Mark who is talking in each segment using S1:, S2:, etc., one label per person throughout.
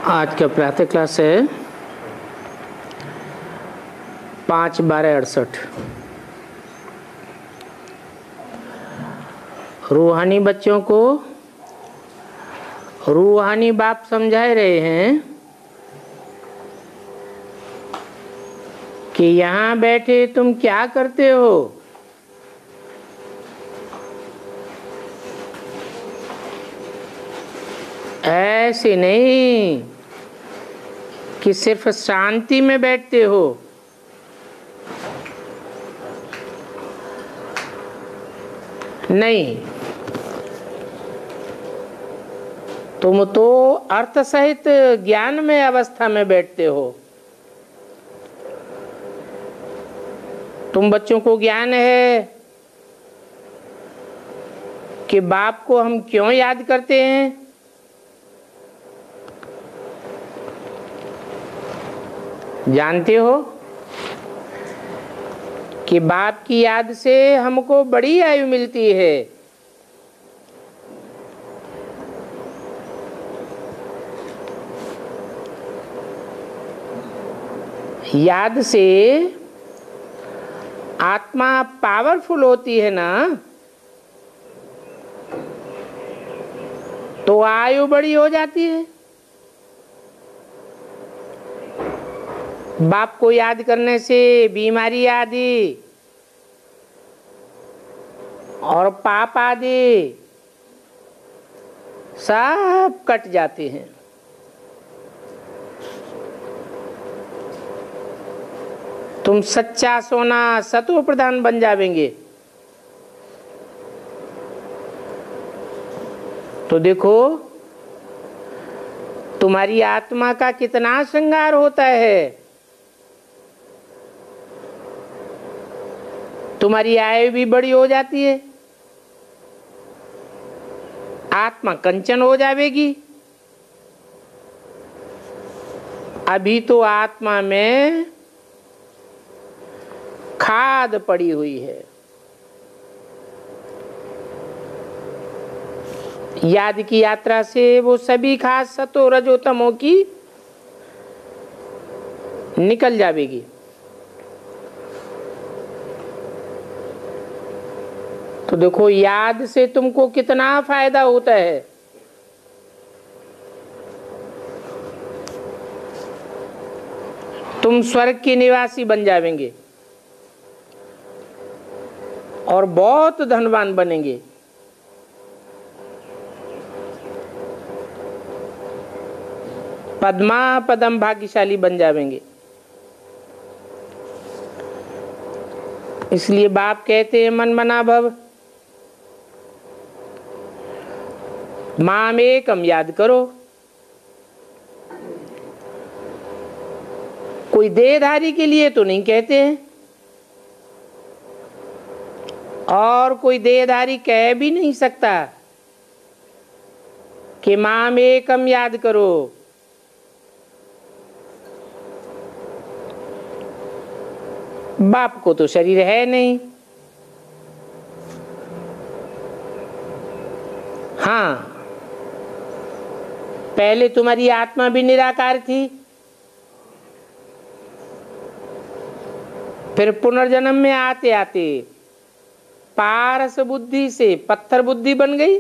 S1: आज का प्रातः क्लास है 5/12/68। रूहानी बच्चों को रूहानी बाप समझा रहे हैं कि यहाँ बैठे तुम क्या करते हो। ऐसे नहीं कि सिर्फ शांति में बैठते हो, नहीं, तुम तो अर्थ सहित ज्ञान में अवस्था में बैठते हो। तुम बच्चों को ज्ञान है कि बाप को हम क्यों याद करते हैं। जानते हो कि बाप की याद से हमको बड़ी आयु मिलती है। याद से आत्मा पावरफुल होती है ना, तो आयु बड़ी हो जाती है। बाप को याद करने से बीमारी आदि और पाप आदि सब कट जाते हैं। तुम सच्चा सोना सत्व प्रधान बन जावेंगे। तो देखो तुम्हारी आत्मा का कितना श्रृंगार होता है। तुम्हारी आयु भी बड़ी हो जाती है, आत्मा कंचन हो जाएगी। अभी तो आत्मा में खाद पड़ी हुई है। याद की यात्रा से वो सभी खाद सतो रजो तमो की निकल जाएगी। तो देखो याद से तुमको कितना फायदा होता है। तुम स्वर्ग के निवासी बन जाएंगे और बहुत धनवान बनेंगे। पद्मा पदम भाग्यशाली बन जाएंगे। इसलिए बाप कहते हैं मन मना भव, माम एकम याद करो। कोई देहधारी के लिए तो नहीं कहते हैं, और कोई देहधारी कह भी नहीं सकता कि माम एकम याद करो। बाप को तो शरीर है नहीं। हाँ, पहले तुम्हारी आत्मा भी निराकार थी, फिर पुनर्जन्म में आते आते पारस बुद्धि से पत्थर बुद्धि बन गई।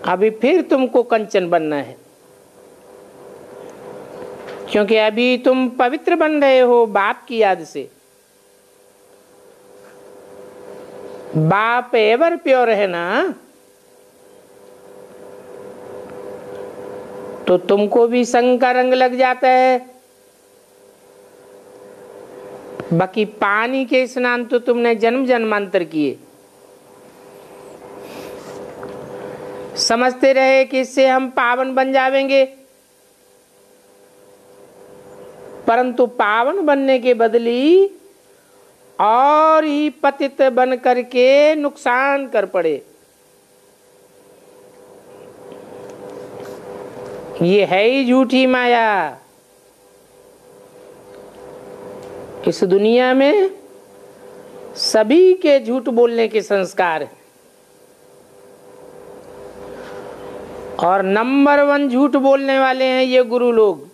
S1: अभी फिर तुमको कंचन बनना है, क्योंकि अभी तुम पवित्र बन रहे हो बाप की याद से। बाप एवर प्योर है ना, तो तुमको भी संग का रंग लग जाता है। बाकी पानी के स्नान तो तुमने जन्म जन्मांतर किए, समझते रहे कि इससे हम पावन बन जाएंगे, परंतु पावन बनने के बदली और ही पतित बन करके नुकसान कर पड़े। ये है ही झूठी माया। इस दुनिया में सभी के झूठ बोलने के संस्कार हैं। और नंबर 1 झूठ बोलने वाले हैं ये गुरु लोग।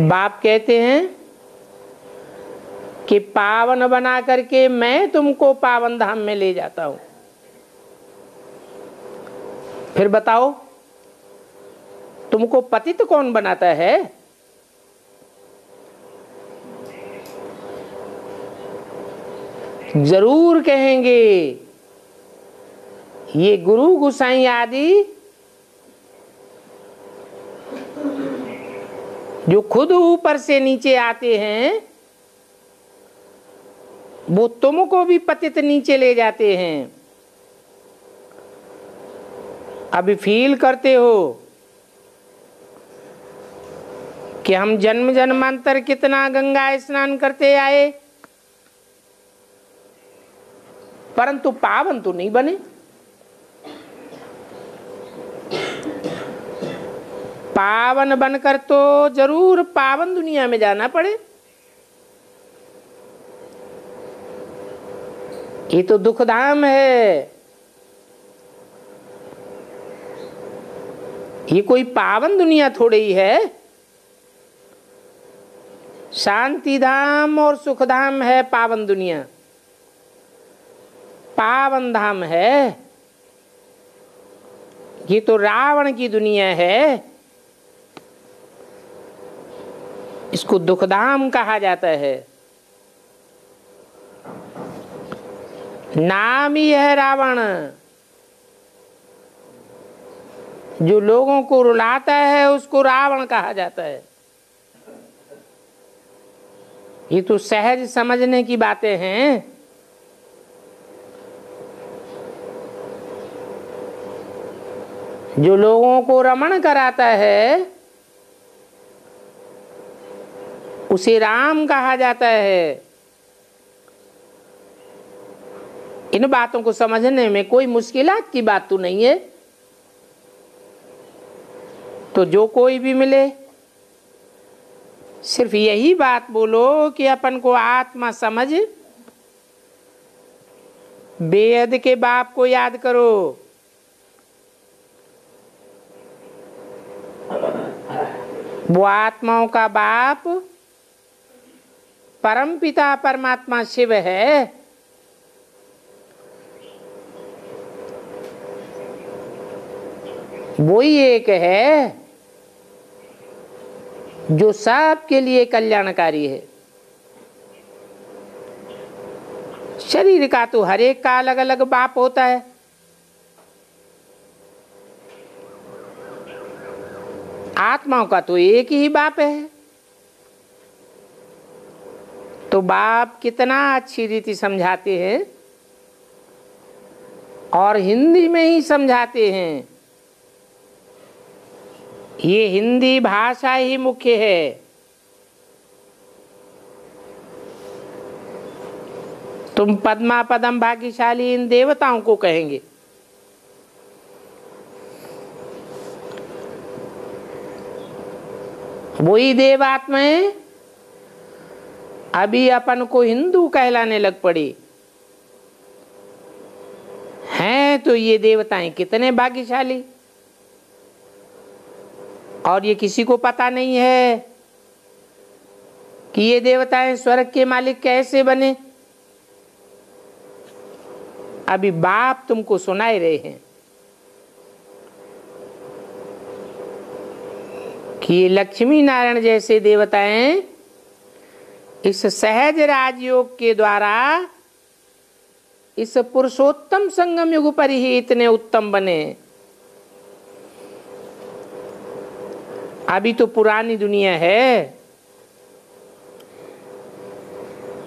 S1: बाप कहते हैं कि पावन बना करके मैं तुमको पावन धाम में ले जाता हूं। फिर बताओ तुमको पतित कौन बनाता है? जरूर कहेंगे ये गुरु गोसाई आदि जो खुद ऊपर से नीचे आते हैं वो तुमको भी पतित नीचे ले जाते हैं। अभी फील करते हो कि हम जन्म जन्मांतर कितना गंगा स्नान करते आए परंतु पावन तो नहीं बने। पावन बनकर तो जरूर पावन दुनिया में जाना पड़े। ये तो दुखधाम है, ये कोई पावन दुनिया थोड़ी ही है। शांति धाम और सुख धाम है पावन दुनिया। पावन धाम है ये तो रावण की दुनिया है, इसको दुखधाम कहा जाता है। नाम ही है रावण। जो लोगों को रुलाता है उसको रावण कहा जाता है। ये तो सहज समझने की बातें हैं। जो लोगों को रमण कराता है उसे राम कहा जाता है। इन बातों को समझने में कोई मुश्किलात की बात तो नहीं है। तो जो कोई भी मिले सिर्फ यही बात बोलो कि अपन को आत्मा समझ, बेअद के बाप को याद करो। वो आत्माओं का बाप परम पिता परमात्मा शिव है। वो ही एक है जो सबके लिए कल्याणकारी है। शरीर का तो हर एक का अलग अलग बाप होता है। आत्माओं का तो एक ही बाप है। तो बाप कितना अच्छी रीति समझाते हैं और हिंदी में ही समझाते हैं। ये हिंदी भाषा ही मुख्य है। तुम पद्मा पदम भाग्यशाली इन देवताओं को कहेंगे। वही देवात्माएं अभी अपन को हिंदू कहलाने लग पड़ी हैं। तो ये देवताएं कितने भाग्यशाली, और ये किसी को पता नहीं है कि ये देवताएं स्वर्ग के मालिक कैसे बने। अभी बाप तुमको सुनाए रहे हैं कि ये लक्ष्मी नारायण जैसे देवताएं इस सहज राजयोग के द्वारा इस पुरुषोत्तम संगम युग पर ही इतने उत्तम बने। अभी तो पुरानी दुनिया है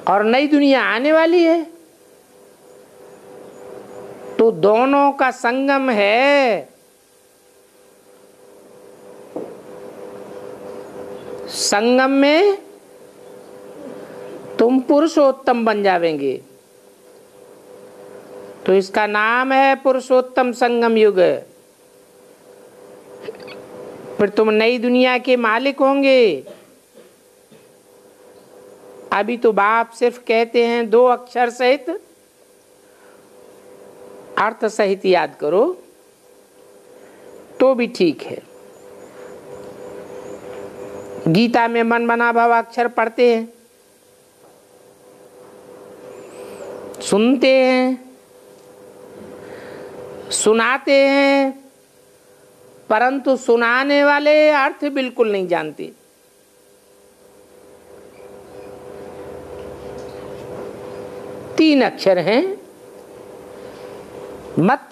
S1: और नई दुनिया आने वाली है। तो दोनों का संगम है। संगम में तुम पुरुषोत्तम बन जावेंगे। तो इसका नाम है पुरुषोत्तम संगम युग। फिर तुम नई दुनिया के मालिक होंगे। अभी तो बाप सिर्फ कहते हैं 2 अक्षर सहित अर्थ सहित याद करो तो भी ठीक है। गीता में मन मना भव अक्षर पढ़ते हैं, सुनते हैं, सुनाते हैं, परंतु सुनाने वाले अर्थ बिल्कुल नहीं जानते। तीन अक्षर हैं, मत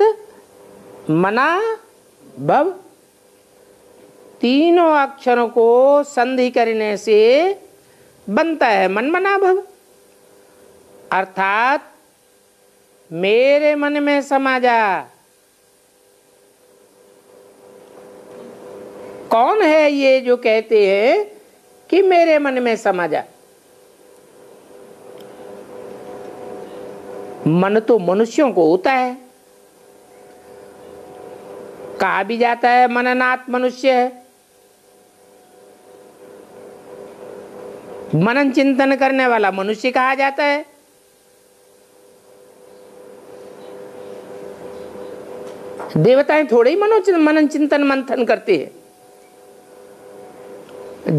S1: मना भव। तीनों अक्षरों को संधि करने से बनता है मन मना भव, अर्थात मेरे मन में समा जा। कौन है ये जो कहते हैं कि मेरे मन में समा जा? मन तो मनुष्यों को होता है, कहा भी जाता है मननात् मनुष्य है। मनन चिंतन करने वाला मनुष्य कहा जाता है। देवताएं थोड़े ही मनन चिंतन मंथन करते हैं,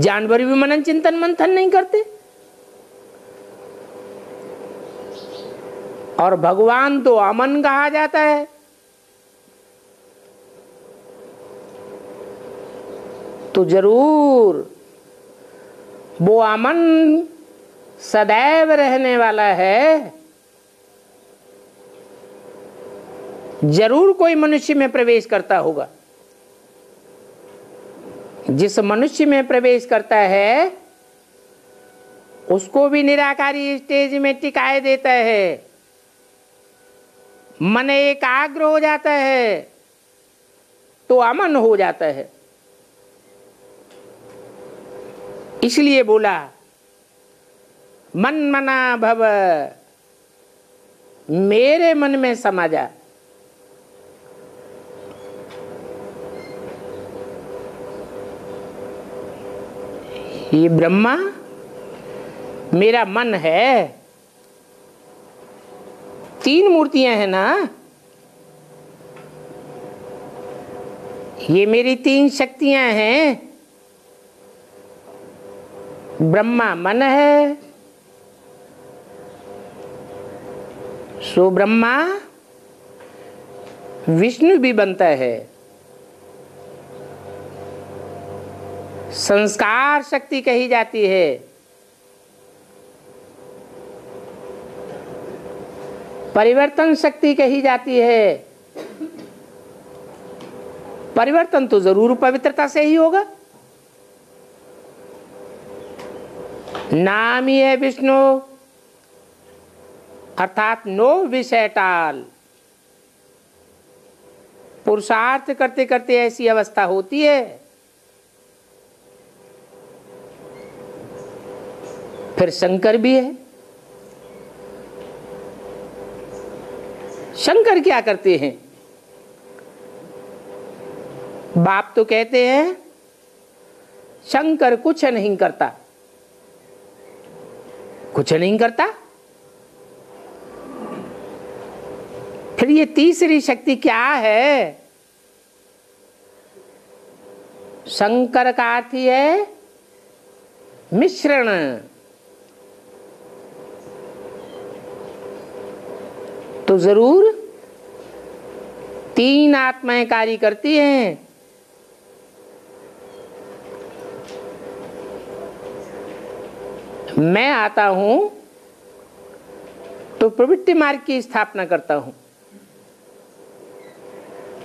S1: जानवर भी मनन चिंतन मंथन नहीं करते। और भगवान तो अमन कहा जाता है। तो जरूर वो अमन सदैव रहने वाला है। जरूर कोई मनुष्य में प्रवेश करता होगा। जिस मनुष्य में प्रवेश करता है उसको भी निराकारी स्टेज में टिकाए देता है। मन एकाग्र हो जाता है तो अमन हो जाता है। इसलिए बोला मन मना भव, मेरे मन में समा जा। ये ब्रह्मा मेरा मन है। तीन मूर्तियां हैं ना, ये मेरी तीन शक्तियां हैं। ब्रह्मा मन है, सो ब्रह्मा विष्णु भी बनता है। संस्कार शक्ति कही जाती है। परिवर्तन शक्ति कही जाती है। परिवर्तन तो जरूर पवित्रता से ही होगा। नाम ही है विष्णु, अर्थात नो विषय टाल। पुरुषार्थ करते करते ऐसी अवस्था होती है, फिर शंकर भी है। शंकर क्या करते हैं? बाप तो कहते हैं शंकर कुछ नहीं करता। कुछ नहीं करता, फिर ये तीसरी शक्ति क्या है? शंकर का अर्थ है मिश्रण। तो जरूर तीन आत्माएं कार्य करती हैं। मैं आता हूं तो प्रवृत्ति मार्ग की स्थापना करता हूं।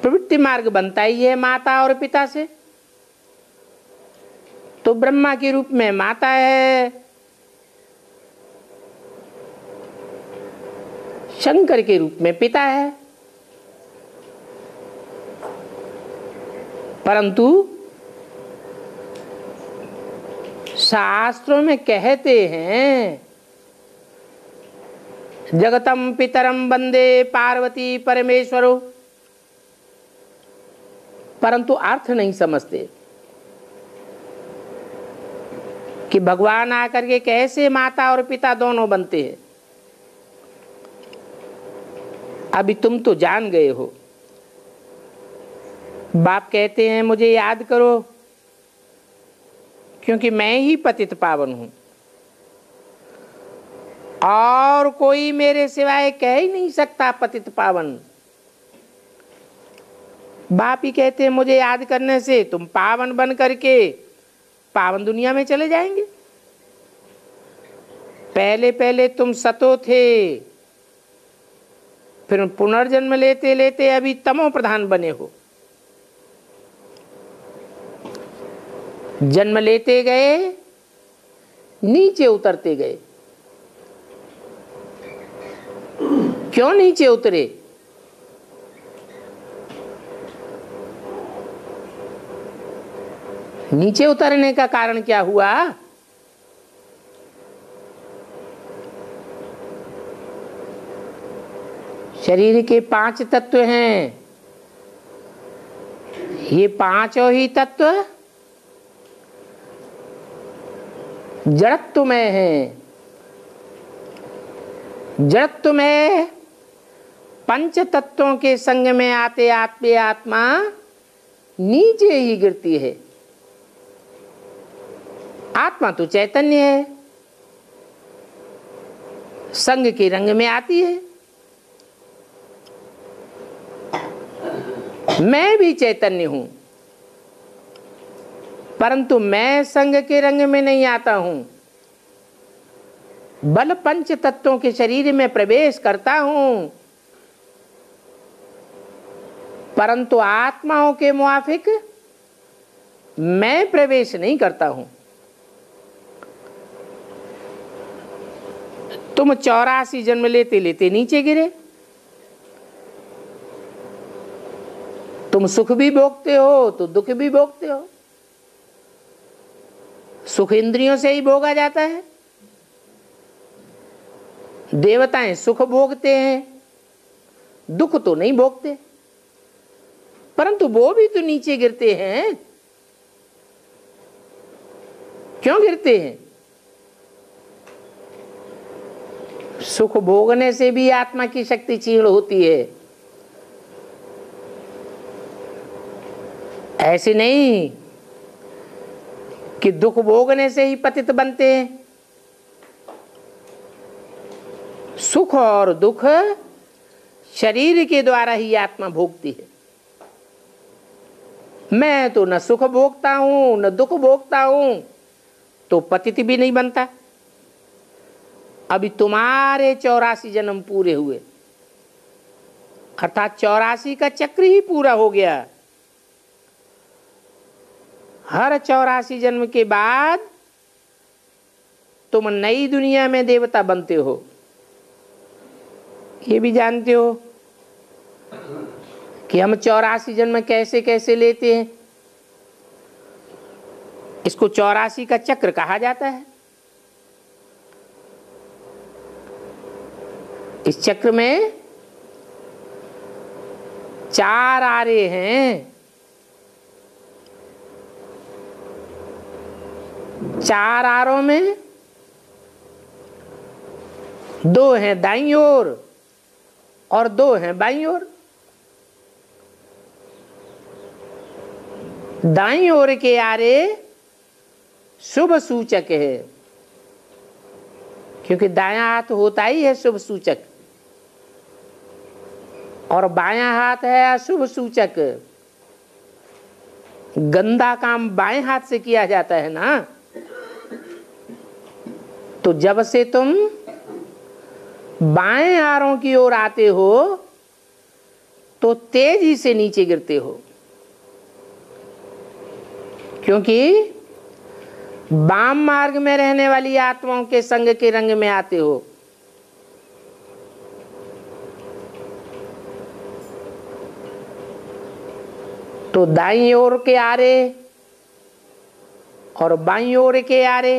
S1: प्रवृत्ति मार्ग बनता ही है माता और पिता से। तो ब्रह्मा के रूप में माता है, शंकर के रूप में पिता है। परंतु शास्त्रों में कहते हैं जगतम पितरम वंदे पार्वती परमेश्वरो, परंतु अर्थ नहीं समझते कि भगवान आकर के कैसे माता और पिता दोनों बनते हैं। अभी तुम तो जान गए हो। बाप कहते हैं मुझे याद करो, क्योंकि मैं ही पतित पावन हूं और कोई मेरे सिवाय कह ही नहीं सकता पतित पावन। बाप ही कहते हैं मुझे याद करने से तुम पावन बन करके पावन दुनिया में चले जाएंगे। पहले पहले तुम सतो थे, फिर पुनर्जन्म लेते लेते अभी तमो प्रधान बने हो। जन्म लेते गए, नीचे उतरते गए। क्यों नीचे उतरे? नीचे उतरने का कारण क्या हुआ? शरीर के 5 तत्व हैं। ये पांचों ही तत्व जड़त्व में है। जड़त्व में पंच तत्वों के संग में आते आते आत्मा नीचे ही गिरती है। आत्मा तो चैतन्य है, संग के रंग में आती है। मैं भी चैतन्य हूं, परंतु मैं संग के रंग में नहीं आता हूं। बल पंच तत्वों के शरीर में प्रवेश करता हूं, परंतु आत्माओं के मुआफिक मैं प्रवेश नहीं करता हूं। तुम 84 जन्म लेते लेते नीचे गिरे। तुम सुख भी भोगते हो तो दुख भी भोगते हो। सुख इंद्रियों से ही भोगा जाता है। देवताएं सुख भोगते हैं, दुख तो नहीं भोगते, परंतु वो भी तो नीचे गिरते हैं। क्यों गिरते हैं? सुख भोगने से भी आत्मा की शक्ति क्षीण होती है। ऐसे नहीं कि दुख भोगने से ही पतित बनते हैं। सुख और दुख शरीर के द्वारा ही आत्मा भोगती है। मैं तो न सुख भोगता हूं न दुख भोगता हूं, तो पतित भी नहीं बनता। अभी तुम्हारे 84 जन्म पूरे हुए, अर्थात 84 का चक्र ही पूरा हो गया। हर 84 जन्म के बाद तुम नई दुनिया में देवता बनते हो। ये भी जानते हो कि हम 84 जन्म कैसे कैसे लेते हैं। इसको 84 का चक्र कहा जाता है। इस चक्र में 4 आरे हैं। 4 आरों में 2 हैं दाईं ओर और 2 हैं बाईं ओर। दाईं ओर के आरे शुभ सूचक है, क्योंकि दायां हाथ होता ही है शुभ सूचक, और बायां हाथ है अशुभ सूचक। गंदा काम बाएं हाथ से किया जाता है ना। तो जब से तुम बाएं आरों की ओर आते हो तो तेजी से नीचे गिरते हो, क्योंकि वाम मार्ग में रहने वाली आत्माओं के संग के रंग में आते हो। तो दाईं ओर के आरे और बाईं ओर के आरे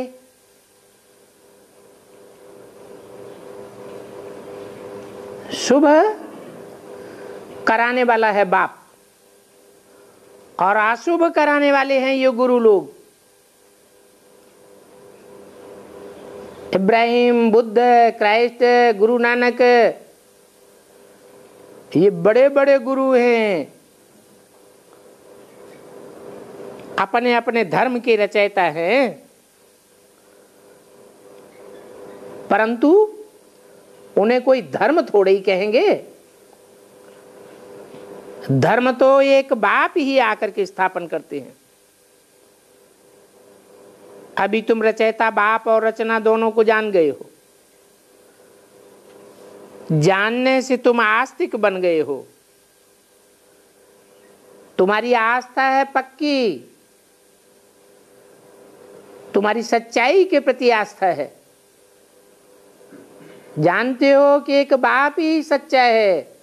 S1: शुभ कराने वाला है बाप, और अशुभ कराने वाले हैं ये गुरु लोग। इब्राहिम, बुद्ध, क्राइस्ट, गुरु नानक, ये बड़े बड़े गुरु हैं, अपने अपने धर्म के रचयिता हैं, परंतु उन्हें कोई धर्म थोड़े ही कहेंगे। धर्म तो एक बाप ही आकर के स्थापन करते हैं। अभी तुम रचयिता बाप और रचना दोनों को जान गए हो। जानने से तुम आस्तिक बन गए हो। तुम्हारी आस्था है पक्की, तुम्हारी सच्चाई के प्रति आस्था है। जानते हो कि एक बाप ही सच्चा है,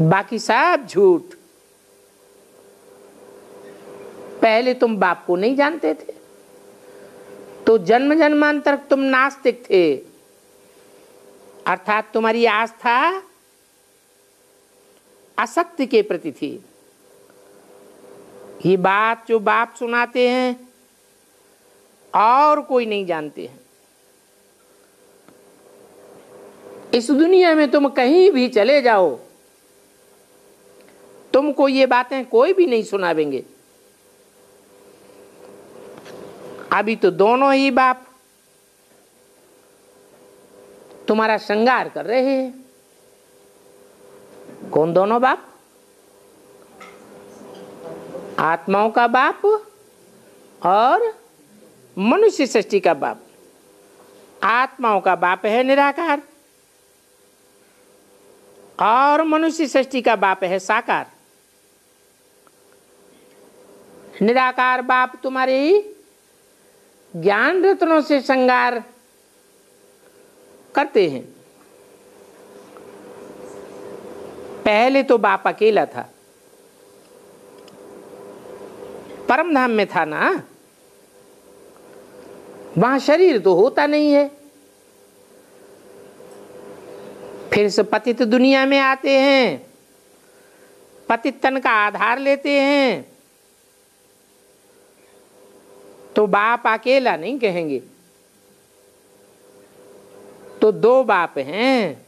S1: बाकी सब झूठ। पहले तुम बाप को नहीं जानते थे, तो जन्म जन्मांतर तुम नास्तिक थे, अर्थात तुम्हारी आस्था असत्य के प्रति थी। ये बात जो बाप सुनाते हैं और कोई नहीं जानते हैं। इस दुनिया में तुम कहीं भी चले जाओ, तुमको ये बातें कोई भी नहीं सुनावेंगे। अभी तो दोनों ही बाप तुम्हारा श्रृंगार कर रहे हैं। कौन दोनों बाप? आत्माओं का बाप और मनुष्य सृष्टि का बाप। आत्माओं का बाप है निराकार और मनुष्य सृष्टि का बाप है साकार। निराकार बाप तुम्हारे ज्ञान रत्नों से श्रृंगार करते हैं। पहले तो बाप अकेला था, परम धाम में था ना, वहां शरीर तो होता नहीं है। फिर से पतित दुनिया में आते हैं, पतित तन का आधार लेते हैं, तो बाप अकेला नहीं कहेंगे, तो दो बाप हैं।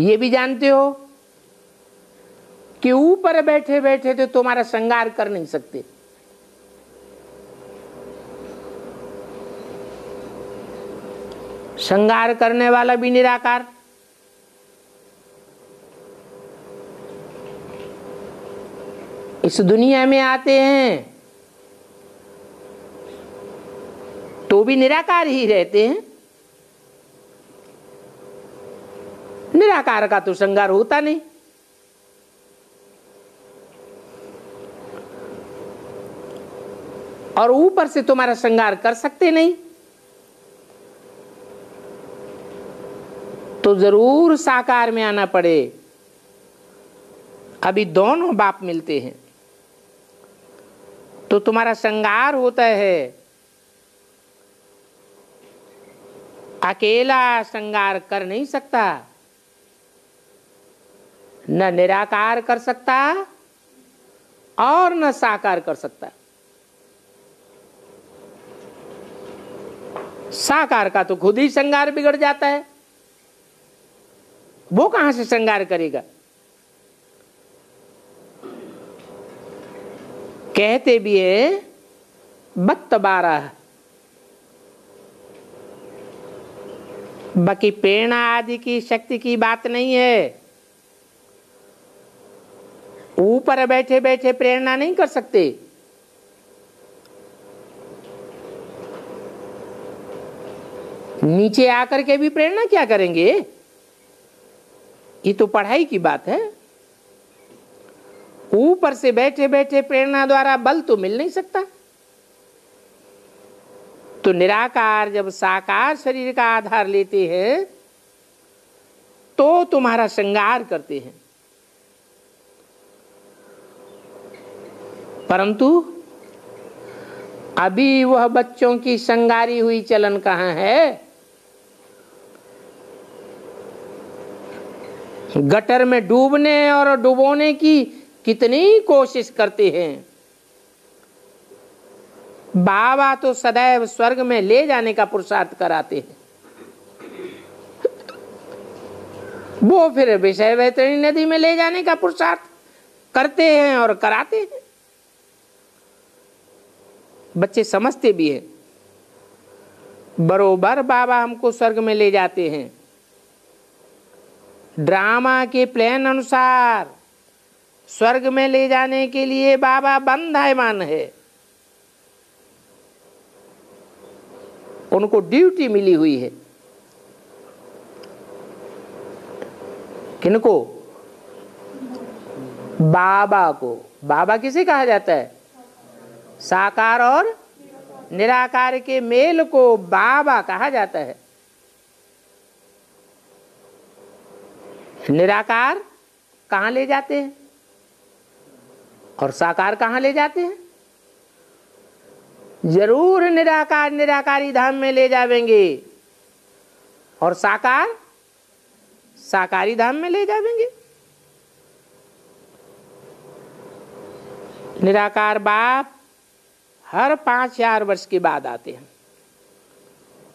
S1: ये भी जानते हो कि ऊपर बैठे बैठे तो तुम्हारा श्रृंगार कर नहीं सकते। श्रृंगार करने वाला भी निराकार। इस दुनिया में आते हैं तो भी निराकार ही रहते हैं। निराकार का तो श्रृंगार होता नहीं। और ऊपर से तुम्हारा श्रृंगार कर सकते नहीं, तो जरूर साकार में आना पड़े। अभी दोनों बाप मिलते हैं तो तुम्हारा श्रृंगार होता है। अकेला श्रृंगार कर नहीं सकता, न निराकार कर सकता और न साकार कर सकता। साकार का तो खुद ही श्रृंगार बिगड़ जाता है, वो कहां से श्रृंगार करेगा। कहते भी है बत्त 12, बाकी प्रेरणा आदि की शक्ति की बात नहीं है। ऊपर बैठे बैठे प्रेरणा नहीं कर सकते। नीचे आकर के भी प्रेरणा क्या करेंगे? ये तो पढ़ाई की बात है। ऊपर से बैठे बैठे प्रेरणा द्वारा बल तो मिल नहीं सकता। तो निराकार जब साकार शरीर का आधार लेते हैं तो तुम्हारा श्रृंगार करते हैं, परंतु अभी वह बच्चों की श्रृंगारी हुई चलन कहां है? गटर में डूबने और डुबोने की कितनी कोशिश करते हैं। बाबा तो सदैव स्वर्ग में ले जाने का पुरुषार्थ कराते हैं। वो फिर विषय वैतरणी नदी में ले जाने का पुरुषार्थ करते हैं और कराते हैं। बच्चे समझते भी हैं, बरोबर बाबा हमको स्वर्ग में ले जाते हैं। ड्रामा के प्लान अनुसार स्वर्ग में ले जाने के लिए बाबा बंधायमान है। उनको ड्यूटी मिली हुई है। किनको? बाबा को। बाबा किसे कहा जाता है? साकार और निराकार के मेल को बाबा कहा जाता है। निराकार कहाँ ले जाते हैं और साकार कहाँ ले जाते हैं? जरूर निराकार निराकारी धाम में ले जावेंगे और साकार साकारी धाम में ले जावेंगे। निराकार बाप हर 5-4 वर्ष के बाद आते हैं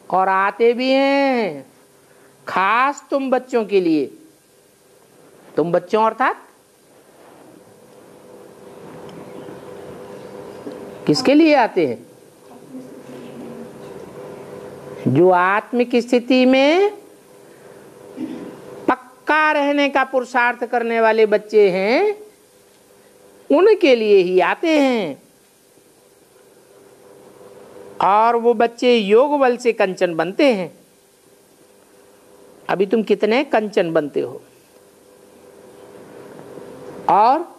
S1: और आते भी हैं खास तुम बच्चों के लिए। तुम बच्चों अर्थात किसके लिए आते हैं? जो आत्मिक स्थिति में पक्का रहने का पुरुषार्थ करने वाले बच्चे हैं, उनके लिए ही आते हैं। और वो बच्चे योग बल से कंचन बनते हैं। अभी तुम कितने कंचन बनते हो? और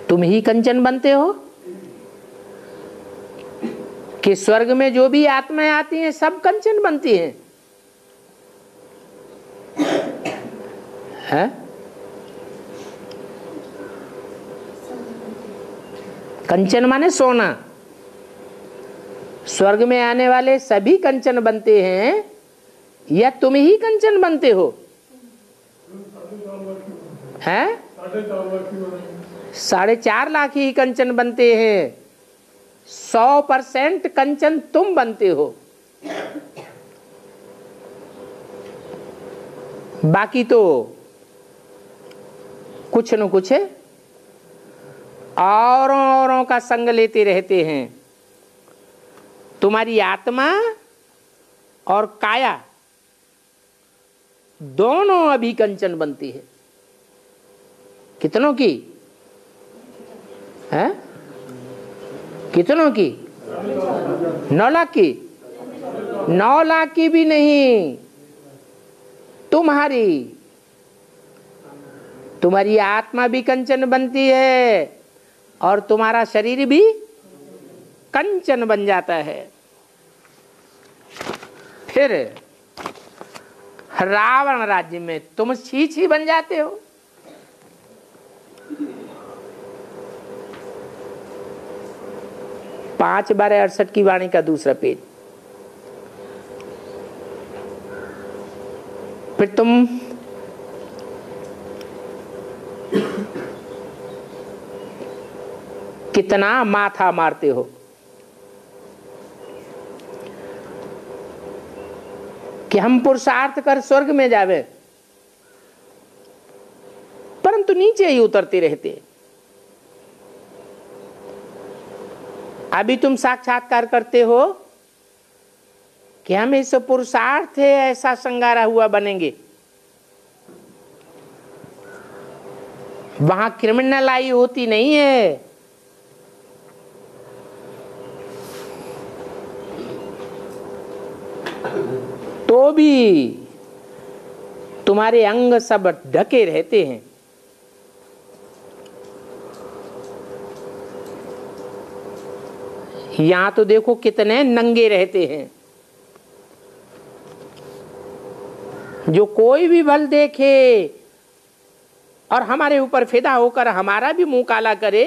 S1: तुम ही कंचन बनते हो कि स्वर्ग में जो भी आत्माएं आती हैं सब कंचन बनती हैं? है? कंचन माने सोना। स्वर्ग में आने वाले सभी कंचन बनते हैं या तुम ही कंचन बनते हो? हैं? 4.5 लाख ही कंचन बनते हैं। 100% कंचन तुम बनते हो। बाकी तो कुछ न कुछ औरों का संग लेते रहते हैं। तुम्हारी आत्मा और काया दोनों अभी कंचन बनती है। कितनों की है? कितनों की? 9 लाख की? 9 लाख की भी नहीं, तुम्हारी आत्मा भी कंचन बनती है और तुम्हारा शरीर भी कंचन बन जाता है। फिर रावण राज्य में तुम छीछ ही बन जाते हो। पांच 5/68 की वाणी का दूसरा पेज। फिर तुम कितना माथा मारते हो कि हम पुरुषार्थ कर स्वर्ग में जावे, परंतु नीचे ही उतरते रहते। अभी तुम साक्षात्कार करते हो कि हम इस पुरुषार्थ है ऐसा संगारा हुआ बनेंगे। वहां क्रिमिनलाई होती नहीं है। तो भी तुम्हारे अंग सब ढके रहते हैं। यहां तो देखो कितने नंगे रहते हैं। जो कोई भी बल देखे और हमारे ऊपर फिदा होकर हमारा भी मुंह काला करे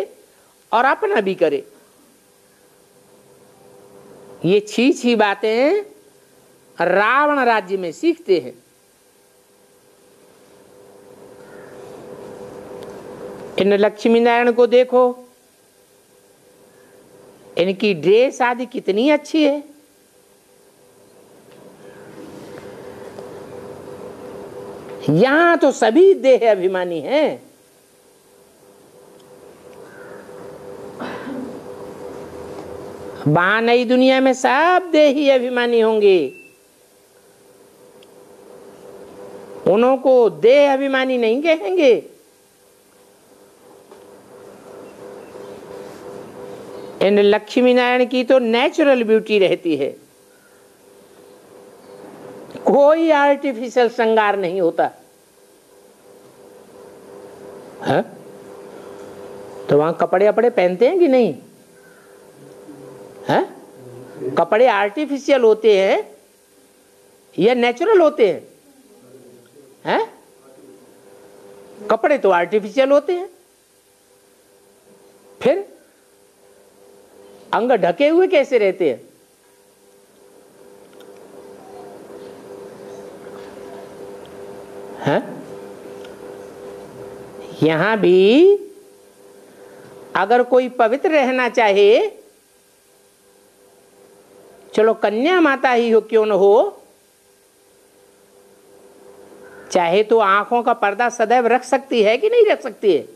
S1: और अपना भी करे। ये छी बातें रावण राज्य में सीखते हैं। इन लक्ष्मी नारायण को देखो, इनकी ड्रेस आदि कितनी अच्छी है। यहां तो सभी देह अभिमानी हैं। वहां नई दुनिया में सब देही अभिमानी होंगे, उन्हों को देह अभिमानी नहीं कहेंगे। इन लक्ष्मी नारायण की तो नेचुरल ब्यूटी रहती है, कोई आर्टिफिशियल श्रृंगार नहीं होता है? तो वहां कपड़े अपड़े पहनते हैं कि नहीं है? कपड़े आर्टिफिशियल होते हैं या नेचुरल होते हैं? हैं? कपड़े तो आर्टिफिशियल होते हैं, फिर अंग ढके हुए कैसे रहते हैं? हैं? यहां भी अगर कोई पवित्र रहना चाहे, चलो कन्या माता ही हो क्यों न हो, चाहे तो आंखों का पर्दा सदैव रख सकती है कि नहीं रख सकती है?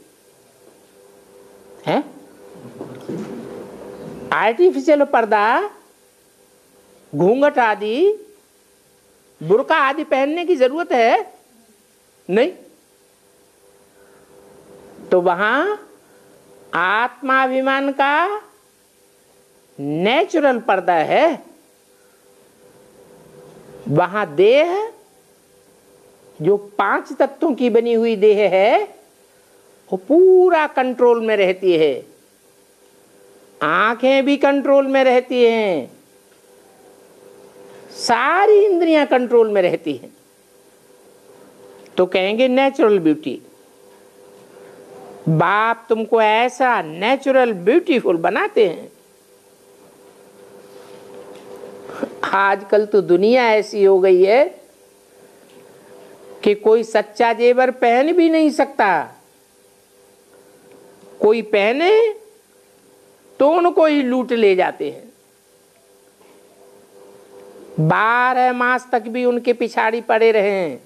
S1: हैं? आर्टिफिशियल पर्दा, घूंघट आदि, बुर्का आदि पहनने की जरूरत है नहीं। तो वहां आत्माभिमान का नेचुरल पर्दा है, वहां देह जो 5 तत्वों की बनी हुई देह है वो पूरा कंट्रोल में रहती है, आंखें भी कंट्रोल में रहती हैं, सारी इंद्रियां कंट्रोल में रहती हैं। तो कहेंगे नेचुरल ब्यूटी। बाप तुमको ऐसा नेचुरल ब्यूटीफुल बनाते हैं। आजकल तो दुनिया ऐसी हो गई है कि कोई सच्चा जेवर पहन भी नहीं सकता, कोई पहने तो उनको ही लूट ले जाते हैं। 12 मास तक भी उनके पिछाड़ी पड़े रहे,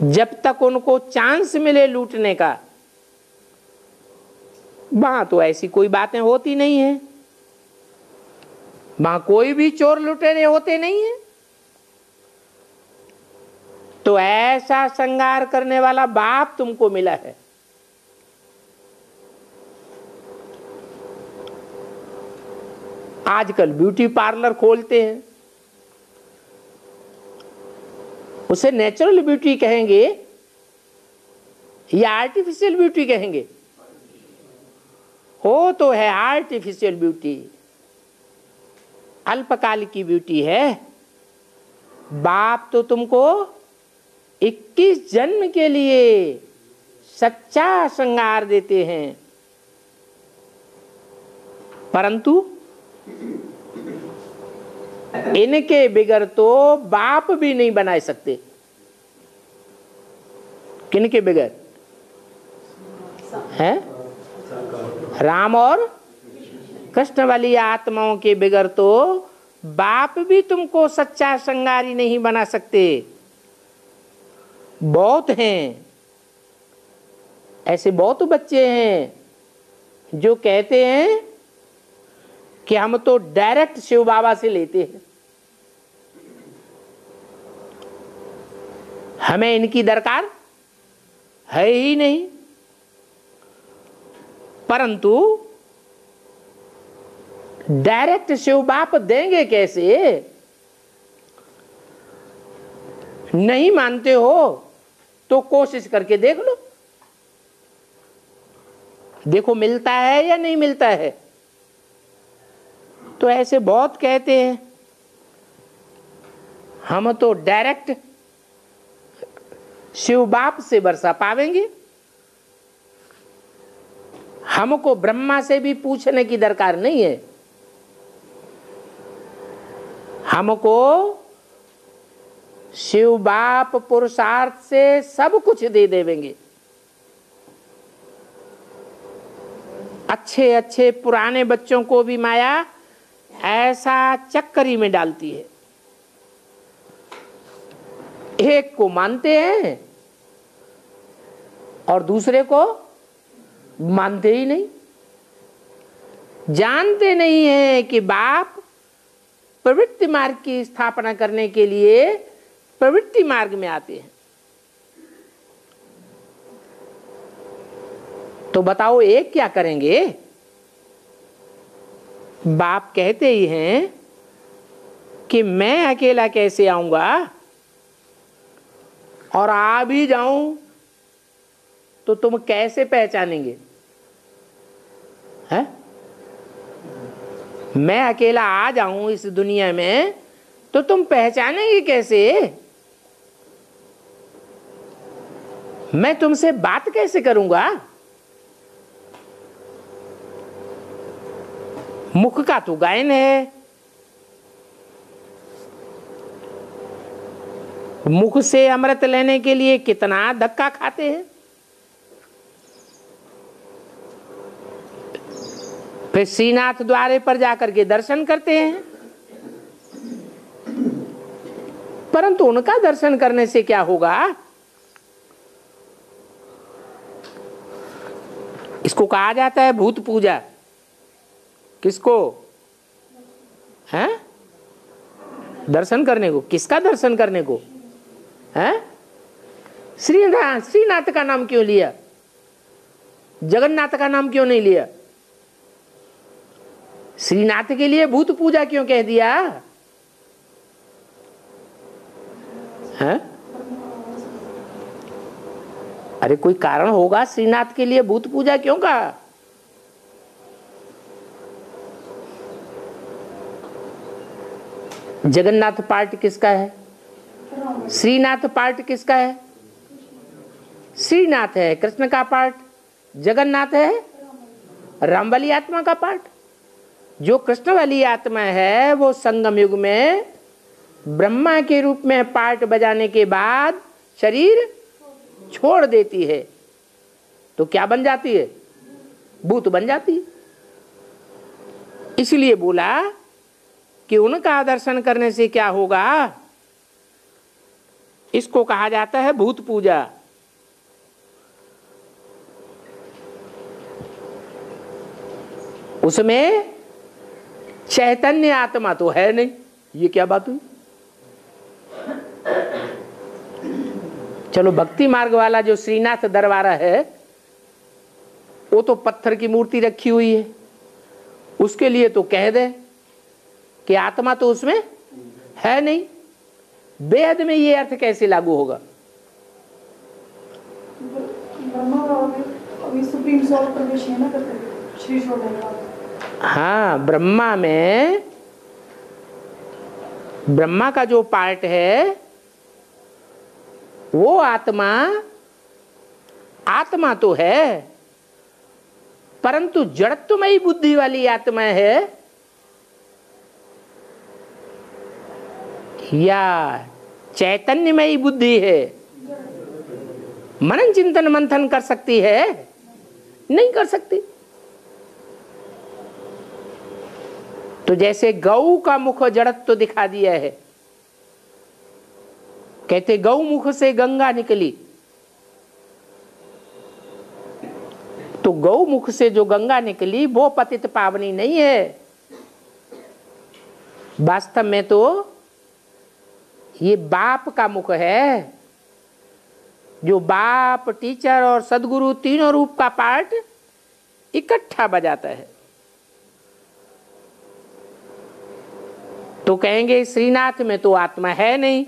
S1: जब तक उनको चांस मिले लूटने का। वहां तो ऐसी कोई बातें होती नहीं है, वहां कोई भी चोर लुटेरे होते नहीं है। तो ऐसा श्रृंगार करने वाला बाप तुमको मिला है। आजकल ब्यूटी पार्लर खोलते हैं, उसे नेचुरल ब्यूटी कहेंगे या आर्टिफिशियल ब्यूटी कहेंगे? हो तो है आर्टिफिशियल ब्यूटी, अल्पकाल की ब्यूटी है। बाप तो तुमको 21 जन्म के लिए सच्चा श्रृंगार देते हैं, परंतु इनके बिगर तो बाप भी नहीं बना सकते। किनके बिगर? हैं? राम और कृष्ण वाली आत्माओं के बिगर तो बाप भी तुमको सच्चा श्रृंगारी नहीं बना सकते। बहुत हैं ऐसे, बहुत बच्चे हैं जो कहते हैं कि हम तो डायरेक्ट शिव बाबा से लेते हैं, हमें इनकी दरकार है ही नहीं। परंतु डायरेक्ट शिव बाप देंगे कैसे? नहीं मानते हो तो कोशिश करके देख लो, देखो मिलता है या नहीं मिलता है। तो ऐसे बहुत कहते हैं हम तो डायरेक्ट शिव बाप से वर्षा पावेंगे, हमको ब्रह्मा से भी पूछने की दरकार नहीं है, हमको शिव बाप पुरुषार्थ से सब कुछ दे देवेंगे। अच्छे अच्छे पुराने बच्चों को भी माया ऐसा चक्करी में डालती है। एक को मानते हैं और दूसरे को मानते ही नहीं। जानते नहीं है कि बाप प्रवृत्ति मार्ग की स्थापना करने के लिए प्रवृत्ति मार्ग में आते हैं। तो बताओ एक क्या करेंगे? बाप कहते ही हैं कि मैं अकेला कैसे आऊंगा, और आ भी जाऊं तो तुम कैसे पहचानेंगे? है? मैं अकेला आ जाऊं इस दुनिया में तो तुम पहचानेंगे कैसे? मैं तुमसे बात कैसे करूंगा? मुख का तो गायन है, मुख से अमृत लेने के लिए कितना धक्का खाते हैं। फिर श्रीनाथ द्वारे पर जाकर के दर्शन करते हैं, परंतु उनका दर्शन करने से क्या होगा? इसको कहा जाता है भूत पूजा। किसको? हैं? दर्शन करने को। किसका दर्शन करने को? हैं? श्रीनाथ का नाम क्यों लिया? जगन्नाथ का नाम क्यों नहीं लिया? श्रीनाथ के लिए भूत पूजा क्यों कह दिया? हैं? अरे कोई कारण होगा, श्रीनाथ के लिए भूत पूजा क्यों कहा? जगन्नाथ पार्ट किसका है? श्रीनाथ पार्ट किसका है? श्रीनाथ है कृष्ण का पार्ट, जगन्नाथ है राम वाली आत्मा का पार्ट। जो कृष्ण वाली आत्मा है वो संगम युग में ब्रह्मा के रूप में पार्ट बजाने के बाद शरीर छोड़ देती है, तो क्या बन जाती है? भूत बन जाती है। इसलिए बोला कि उनका दर्शन करने से क्या होगा? इसको कहा जाता है भूत पूजा। उसमें चैतन्य आत्मा तो है नहीं। ये क्या बात हुई? चलो भक्ति मार्ग वाला जो श्रीनाथ दरबारा है वो तो पत्थर की मूर्ति रखी हुई है, उसके लिए तो कह दे कि आत्मा तो उसमें है नहीं। बेहद में ये अर्थ कैसे लागू होगा? हाँ, ब्रह्मा में ब्रह्मा का जो पार्ट है वो आत्मा आत्मा तो है, परंतु जड़त्वमयी बुद्धि वाली आत्मा है या चैतन्यमयी बुद्धि है? मनन चिंतन मंथन कर सकती है? नहीं कर सकती। तो जैसे गौ का मुख जड़त्व तो दिखा दिया है, कहते गौ मुख से गंगा निकली, तो गौ मुख से जो गंगा निकली वो पतित पावनी नहीं है। वास्तव में तो ये बाप का मुख है, जो बाप, टीचर और सदगुरु तीनों रूप का पार्ट इकट्ठा बजाता है। तो कहेंगे श्रीनाथ में तो आत्मा है नहीं,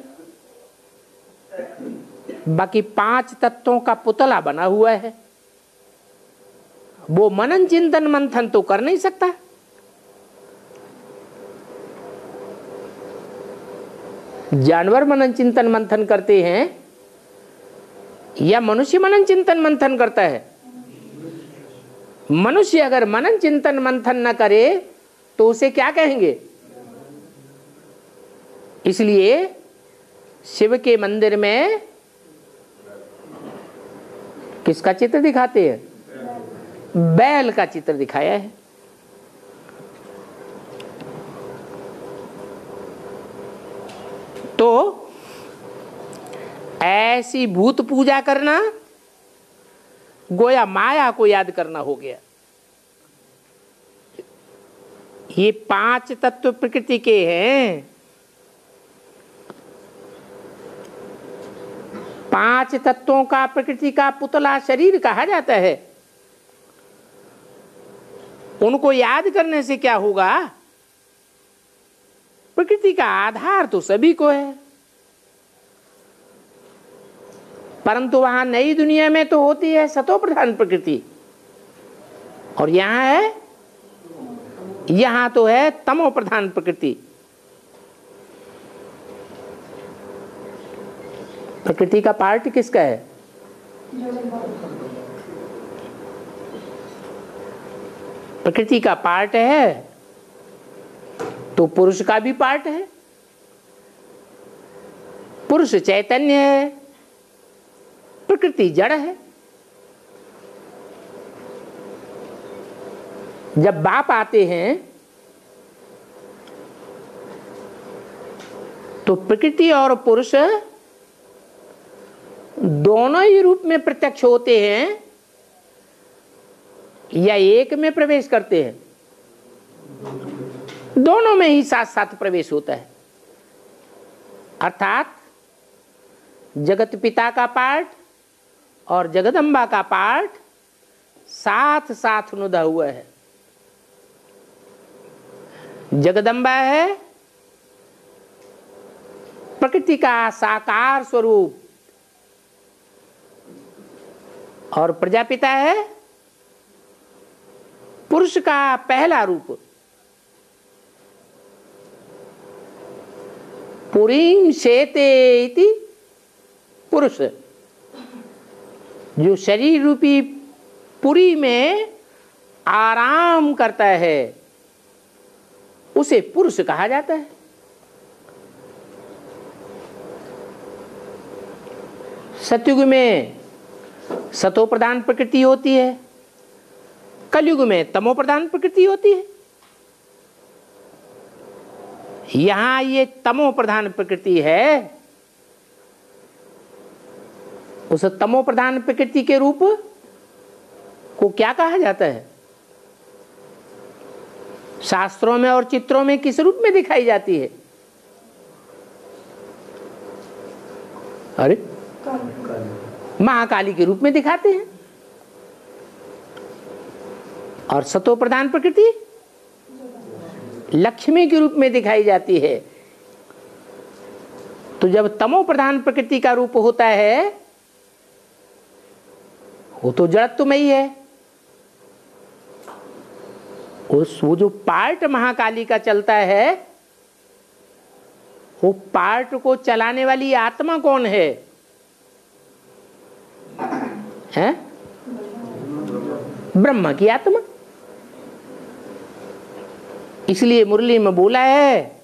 S1: बाकी 5 तत्वों का पुतला बना हुआ है, वो मनन चिंतन मंथन तो कर नहीं सकता। जानवर मनन चिंतन मंथन करते हैं या मनुष्य मनन चिंतन मंथन करता है? मनुष्य अगर मनन चिंतन मंथन न करे तो उसे क्या कहेंगे? इसलिए शिव के मंदिर में किसका चित्र दिखाते हैं? बैल का चित्र दिखाया है। तो ऐसी भूत पूजा करना गोया माया को याद करना हो गया। ये 5 तत्व प्रकृति के हैं। 5 तत्वों का प्रकृति का पुतला शरीर कहा जाता है। उनको याद करने से क्या होगा? प्रकृति का आधार तो सभी को है, परंतु वहां नई दुनिया में तो होती है सतो प्रधान प्रकृति, और यहां तो है तमो प्रधान प्रकृति। प्रकृति का पार्ट किसका है? प्रकृति का पार्ट है तो पुरुष का भी पार्ट है। पुरुष चैतन्य है, प्रकृति जड़ है। जब बाप आते हैं तो प्रकृति और पुरुष दोनों ही रूप में प्रत्यक्ष होते हैं या एक में प्रवेश करते हैं? दोनों में ही साथ साथ प्रवेश होता है। अर्थात जगत पिता का पार्ट और जगदम्बा का पार्ट साथ साथ नुदा हुआ है। जगदम्बा है प्रकृति का साकार स्वरूप और प्रजापिता है पुरुष का पहला रूप। पुरीं शेते इति पुरुष, जो शरीर रूपी पुरी में आराम करता है उसे पुरुष कहा जाता है। सतयुग में सतो प्रधान प्रकृति होती है, कलयुग में तमो प्रधान प्रकृति होती है। यहां ये तमो प्रधान प्रकृति है। उस तमो प्रधान प्रकृति के रूप को क्या कहा जाता है? शास्त्रों में और चित्रों में किस रूप में दिखाई जाती है? अरे महाकाली के रूप में दिखाते हैं। और सतो प्रधान प्रकृति लक्ष्मी के रूप में दिखाई जाती है। तो जब तमो प्रधान प्रकृति का रूप होता है वो तो जड़त्वमयी है। वो जो पार्ट महाकाली का चलता है वो पार्ट को चलाने वाली आत्मा कौन है? हैं? ब्रह्मा की आत्मा। इसलिए मुरली में बोला है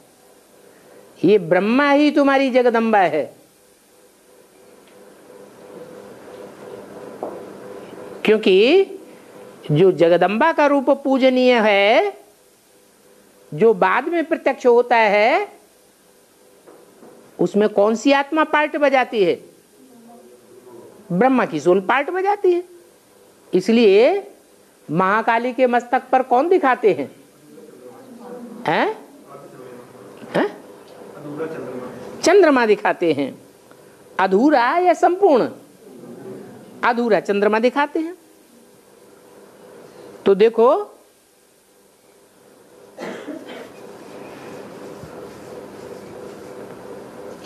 S1: ये ब्रह्मा ही तुम्हारी जगदम्बा है। क्योंकि जो जगदम्बा का रूप पूजनीय है, जो बाद में प्रत्यक्ष होता है, उसमें कौन सी आत्मा पार्ट बजाती है? ब्रह्मा की सोल पार्ट बजाती है। इसलिए महाकाली के मस्तक पर कौन दिखाते हैं? हैं? हैं? चंद्रमा दिखाते हैं। अधूरा या संपूर्ण? अधूरा चंद्रमा दिखाते हैं। तो देखो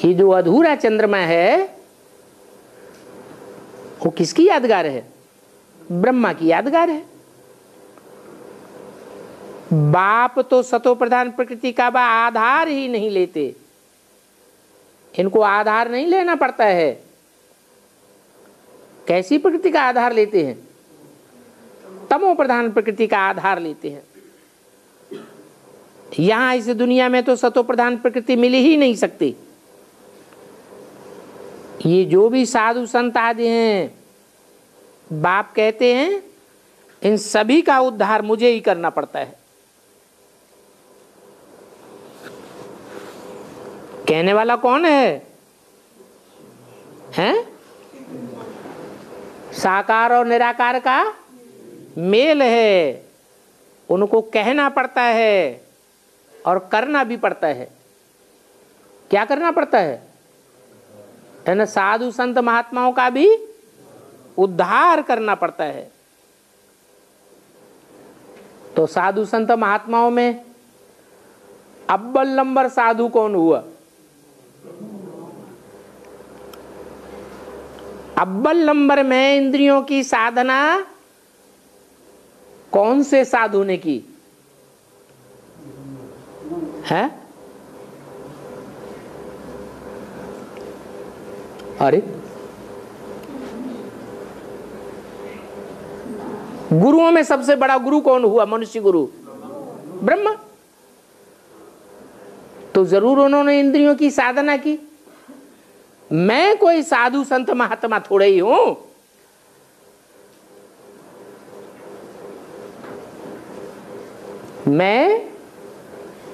S1: ये जो अधूरा चंद्रमा है वो किसकी यादगार है? ब्रह्मा की यादगार है। बाप तो सतो प्रधान प्रकृति का आधार ही नहीं लेते। इनको आधार नहीं लेना पड़ता है। कैसी प्रकृति का आधार लेते हैं? तमो प्रधान प्रकृति का आधार लेते हैं। यहां इस दुनिया में तो सतो प्रधान प्रकृति मिल ही नहीं सकती। ये जो भी साधु संत आदि हैं, बाप कहते हैं इन सभी का उद्धार मुझे ही करना पड़ता है। कहने वाला कौन है? हैं? साकार और निराकार का मेल है, उनको कहना पड़ता है और करना भी पड़ता है। क्या करना पड़ता है ना? साधु संत महात्माओं का भी उद्धार करना पड़ता है। तो साधु संत महात्माओं में अव्वल नंबर साधु कौन हुआ? अव्वल नंबर में इंद्रियों की साधना कौन से साधु ने की है? अरे गुरुओं में सबसे बड़ा गुरु कौन हुआ? मनुष्य गुरु ब्रह्मा। तो जरूर उन्होंने इंद्रियों की साधना की। मैं कोई साधु संत महात्मा थोड़े ही हूं। मैं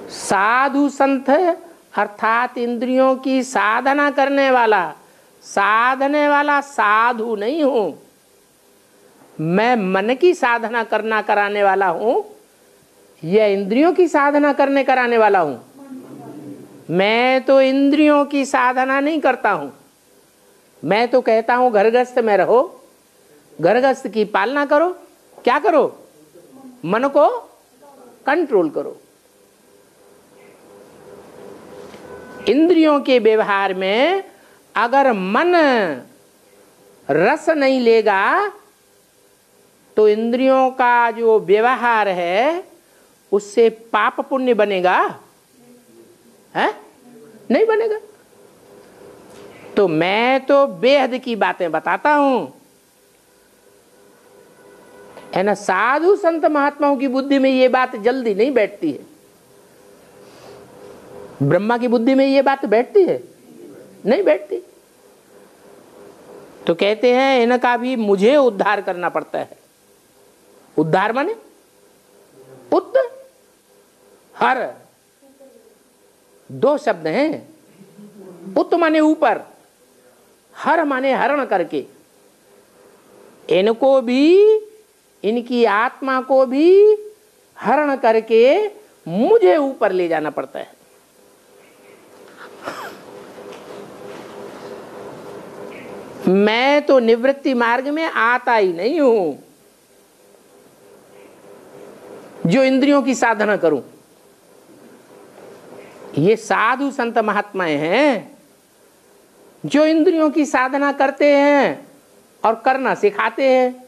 S1: साधु संत अर्थात इंद्रियों की साधना करने वाला, साधने वाला साधु नहीं हूं। मैं मन की साधना करना कराने वाला हूं या इंद्रियों की साधना करने कराने वाला हूं? मैं तो इंद्रियों की साधना नहीं करता हूं। मैं तो कहता हूं घर गृहस्थ में रहो, घर गृहस्थ की पालना करो। क्या करो? मन को कंट्रोल करो। इंद्रियों के व्यवहार में अगर मन रस नहीं लेगा तो इंद्रियों का जो व्यवहार है उससे पाप पुण्य बनेगा है? नहीं बनेगा। तो मैं तो बेहद की बातें बताता हूं, है ना। साधु संत महात्माओं की बुद्धि में ये बात जल्दी नहीं बैठती है। ब्रह्मा की बुद्धि में ये बात बैठती है? नहीं बैठती। तो कहते हैं इनका भी मुझे उद्धार करना पड़ता है। उद्धार माने उद्ध हर, दो शब्द हैं। उत माने ऊपर, हर माने हरण करके। इनको भी, इनकी आत्मा को भी हरण करके मुझे ऊपर ले जाना पड़ता है। मैं तो निवृत्ति मार्ग में आता ही नहीं हूं जो इंद्रियों की साधना करूं। ये साधु संत महात्माएं हैं जो इंद्रियों की साधना करते हैं और करना सिखाते हैं,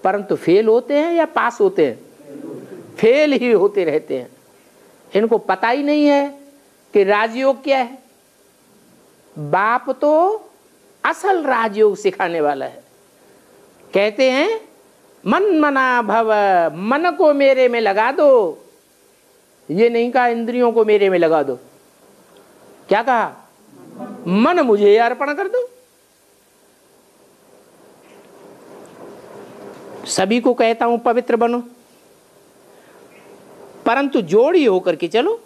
S1: परंतु फेल होते हैं या पास होते हैं? फेल ही होते रहते हैं। इनको पता ही नहीं है कि राजयोग क्या है। बाप तो असल राजयोग सिखाने वाला है। कहते हैं मन मना भव, मन को मेरे में लगा दो। ये नहीं कहा इंद्रियों को मेरे में लगा दो। क्या कहा? मन मुझे अर्पण कर दो। सभी को कहता हूं पवित्र बनो, परंतु जोड़ी होकर के चलो।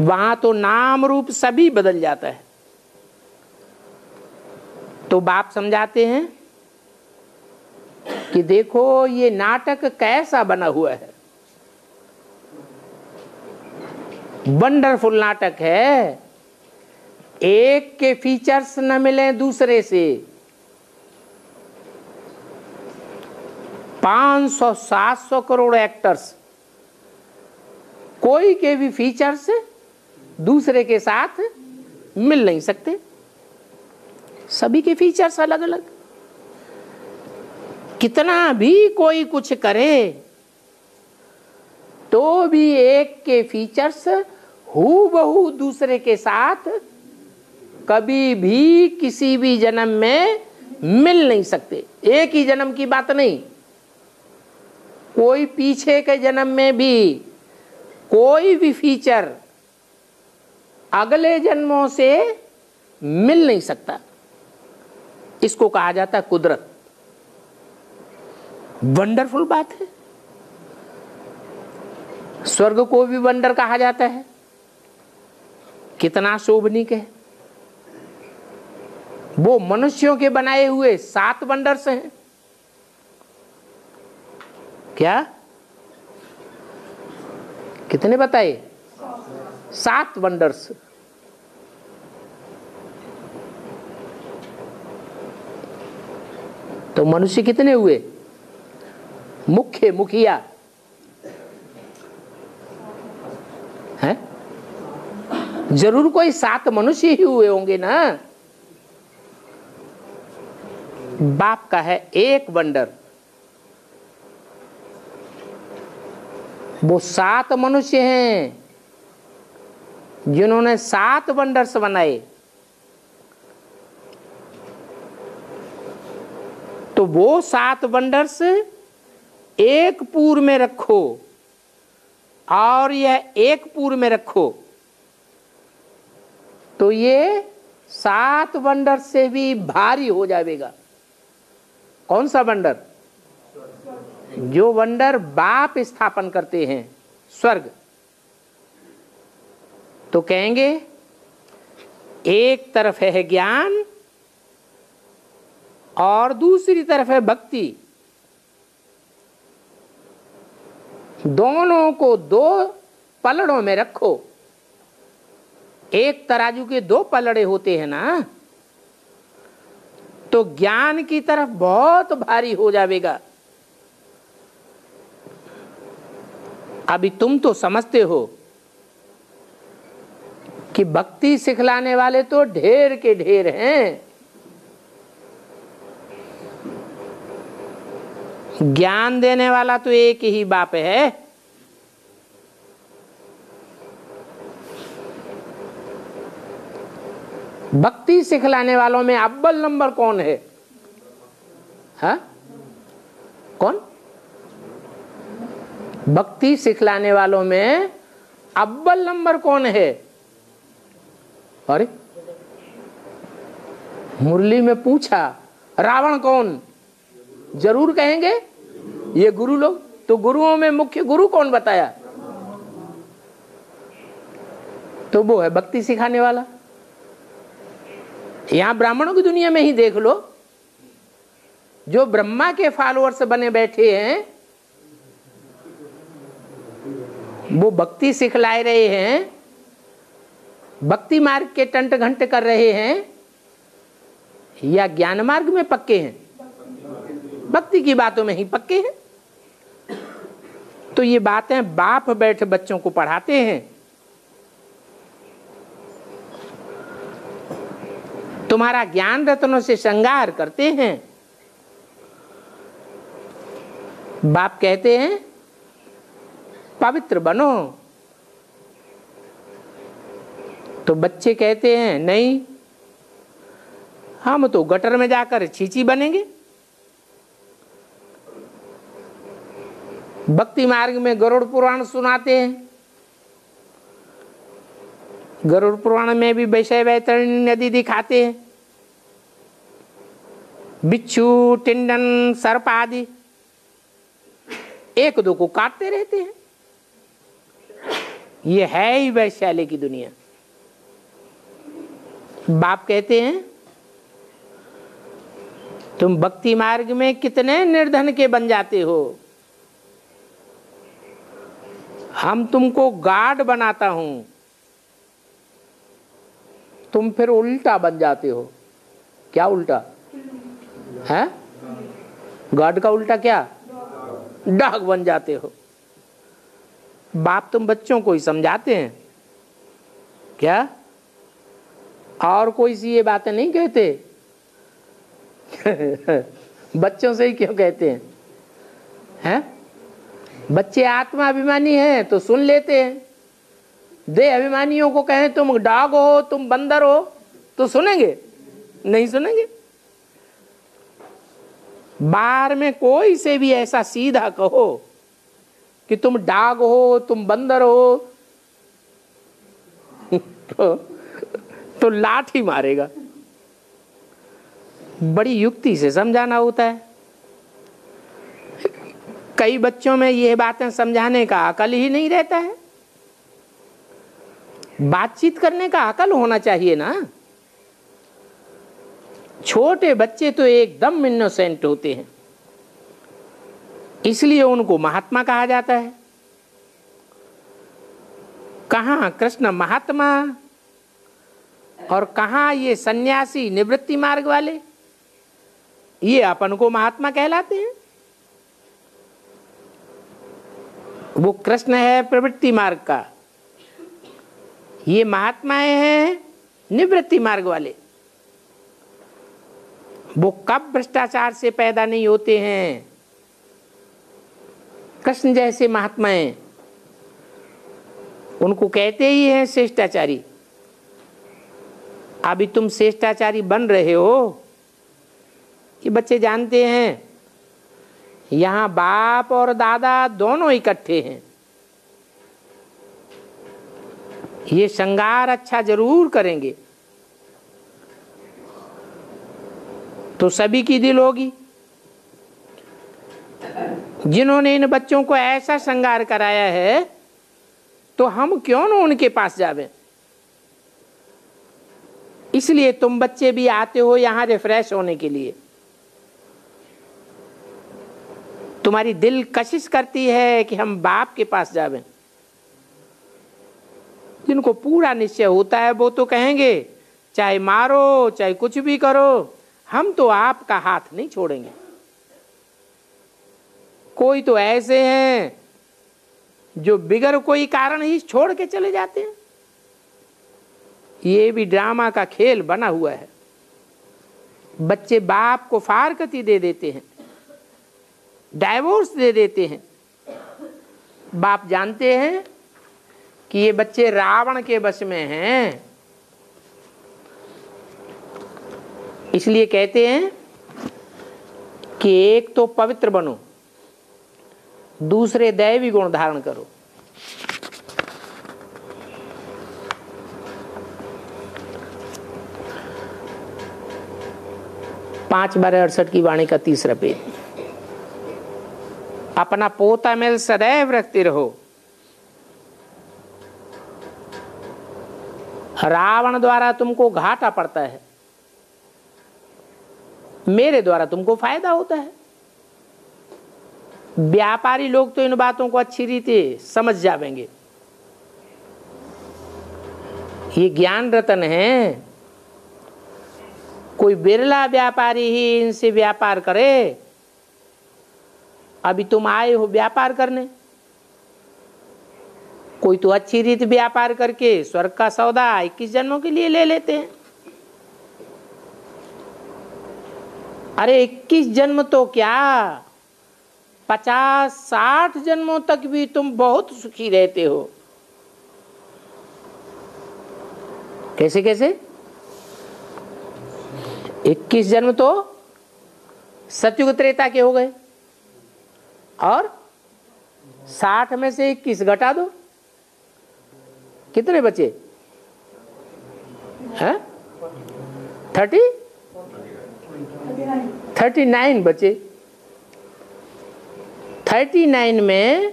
S1: वहां तो नाम रूप सभी बदल जाता है। तो बाप समझाते हैं कि देखो ये नाटक कैसा बना हुआ है। वंडरफुल नाटक है। एक के फीचर्स न मिले दूसरे से। 500-700 करोड़ एक्टर्स, कोई के भी फीचर्स दूसरे के साथ मिल नहीं सकते। सभी के फीचर्स अलग अलग। कितना भी कोई कुछ करे तो भी एक के फीचर्स हूबहू दूसरे के साथ कभी भी किसी भी जन्म में मिल नहीं सकते। एक ही जन्म की बात नहीं, कोई पीछे के जन्म में भी कोई भी फीचर अगले जन्मों से मिल नहीं सकता। इसको कहा जाता है कुदरत। वंडरफुल बात है। स्वर्ग को भी वंडर कहा जाता है। कितना शोभनीक है। वो मनुष्यों के बनाए हुए 7 वंडर्स हैं। क्या कितने बताए? 7 वंडर्स। तो मनुष्य कितने हुए? मुखिया है, जरूर कोई 7 मनुष्य ही हुए होंगे ना। बाप का है 1 वंडर, वो 7 मनुष्य हैं जिन्होंने 7 वंडर्स बनाए। तो वो 7 वंडर्स एक पूर में रखो और यह एक पूर में रखो, तो ये 7 वंडर से भी भारी हो जाएगा। कौन सा वंडर? जो वंडर बाप स्थापन करते हैं, स्वर्ग। तो कहेंगे एक तरफ है ज्ञान और दूसरी तरफ है भक्ति। दोनों को 2 पलड़ों में रखो। एक तराजू के 2 पलड़े होते हैं ना, तो ज्ञान की तरफ बहुत भारी हो जाएगा। अभी तुम तो समझते हो कि भक्ति सिखलाने वाले तो ढेर के ढेर हैं, ज्ञान देने वाला तो एक ही बाप है। भक्ति सिखलाने वालों में अव्वल नंबर कौन है? हाँ? कौन? भक्ति सिखलाने वालों में अव्वल नंबर कौन है? अरे मुरली में पूछा रावण कौन? जरूर कहेंगे ये गुरु लोग। तो गुरुओं में मुख्य गुरु कौन बताया? तो वो है भक्ति सिखाने वाला। यहां ब्राह्मणों की दुनिया में ही देख लो, जो ब्रह्मा के फॉलोअर्स बने बैठे हैं वो भक्ति सिखलाए रहे हैं, भक्ति मार्ग के टंट घंट कर रहे हैं, या ज्ञान मार्ग में पक्के हैं? भक्ति की बातों में ही पक्के हैं। तो ये बातें बाप बैठ बच्चों को पढ़ाते हैं। तुम्हारा ज्ञान रत्नों से श्रृंगार करते हैं। बाप कहते हैं पवित्र बनो, तो बच्चे कहते हैं नहीं, हम तो गटर में जाकर छींची बनेंगे। भक्ति मार्ग में गरुड़ पुराण सुनाते हैं। गरुड़ पुराण में भी वैशय वैतरणी नदी दिखाते हैं, बिच्छू टिंडन सर्प आदि 1-2 को काटते रहते हैं। ये है ही वैशाली की दुनिया। बाप कहते हैं तुम भक्ति मार्ग में कितने निर्धन के बन जाते हो, हम तुमको गार्ड बनाता हूं, तुम फिर उल्टा बन जाते हो। क्या उल्टा है? गार्ड का उल्टा क्या? डाक बन जाते हो। बाप तुम बच्चों को ही समझाते हैं क्या? और कोई सी ये बातें नहीं कहते? बच्चों से ही क्यों कहते हैं? हैं? बच्चे आत्मा अभिमानी हैं तो सुन लेते हैं। देह अभिमानियों को कहें तुम डॉग हो, तुम बंदर हो, तो सुनेंगे? नहीं सुनेंगे। बाहर में कोई से भी ऐसा सीधा कहो कि तुम डॉग हो, तुम बंदर हो, तो लाठी मारेगा। बड़ी युक्ति से समझाना होता है। कई बच्चों में ये बातें समझाने का अकल ही नहीं रहता है। बातचीत करने का अकल होना चाहिए ना। छोटे बच्चे तो एकदम इनोसेंट होते हैं, इसलिए उनको महात्मा कहा जाता है। कहाँ कृष्ण महात्मा और कहाँ ये सन्यासी निवृत्ति मार्ग वाले, ये अपन को महात्मा कहलाते हैं। वो कृष्ण है प्रवृत्ति मार्ग का, ये महात्माएं हैं निवृत्ति मार्ग वाले। वो कब भ्रष्टाचार से पैदा नहीं होते हैं। कृष्ण जैसे महात्माएं, उनको कहते ही हैं श्रेष्ठाचारी। अभी तुम श्रेष्ठाचारी बन रहे हो, ये बच्चे जानते हैं। यहाँ बाप और दादा दोनों इकट्ठे हैं। ये श्रृंगार अच्छा जरूर करेंगे तो सभी की दिल होगी। जिन्होंने इन बच्चों को ऐसा श्रृंगार कराया है, तो हम क्यों न उनके पास जावें। इसलिए तुम बच्चे भी आते हो यहाँ रिफ्रेश होने के लिए। तुम्हारी दिल कशिश करती है कि हम बाप के पास जावें। जिनको पूरा निश्चय होता है वो तो कहेंगे चाहे मारो चाहे कुछ भी करो, हम तो आपका हाथ नहीं छोड़ेंगे। कोई तो ऐसे हैं जो बिगर कोई कारण ही छोड़ के चले जाते हैं। ये भी ड्रामा का खेल बना हुआ है। बच्चे बाप को फारकती दे देते हैं, डाइवोर्स दे देते हैं। बाप जानते हैं कि ये बच्चे रावण के वश में हैं, इसलिए कहते हैं कि एक तो पवित्र बनो, दूसरे दैवी गुण धारण करो। पांच बारह 68 की वाणी का 3रा पेज। अपना पोता मेल सदैव रखते रहो। रावण द्वारा तुमको घाटा पड़ता है, मेरे द्वारा तुमको फायदा होता है। व्यापारी लोग तो इन बातों को अच्छी रीति समझ जाएंगे। ये ज्ञान रतन है। कोई बिरला व्यापारी ही इनसे व्यापार करे। अभी तुम आए हो व्यापार करने, कोई तो अच्छी रीति व्यापार करके स्वर्ग का सौदा 21 जन्मों के लिए ले लेते हैं। अरे 21 जन्म तो क्या, 50-60 जन्मों तक भी तुम बहुत सुखी रहते हो। कैसे कैसे? 21 जन्म तो सतयुग त्रेता के हो गए, और 60 में से 21 घटा दो, कितने बचे हैं? 39 बचे। 39 में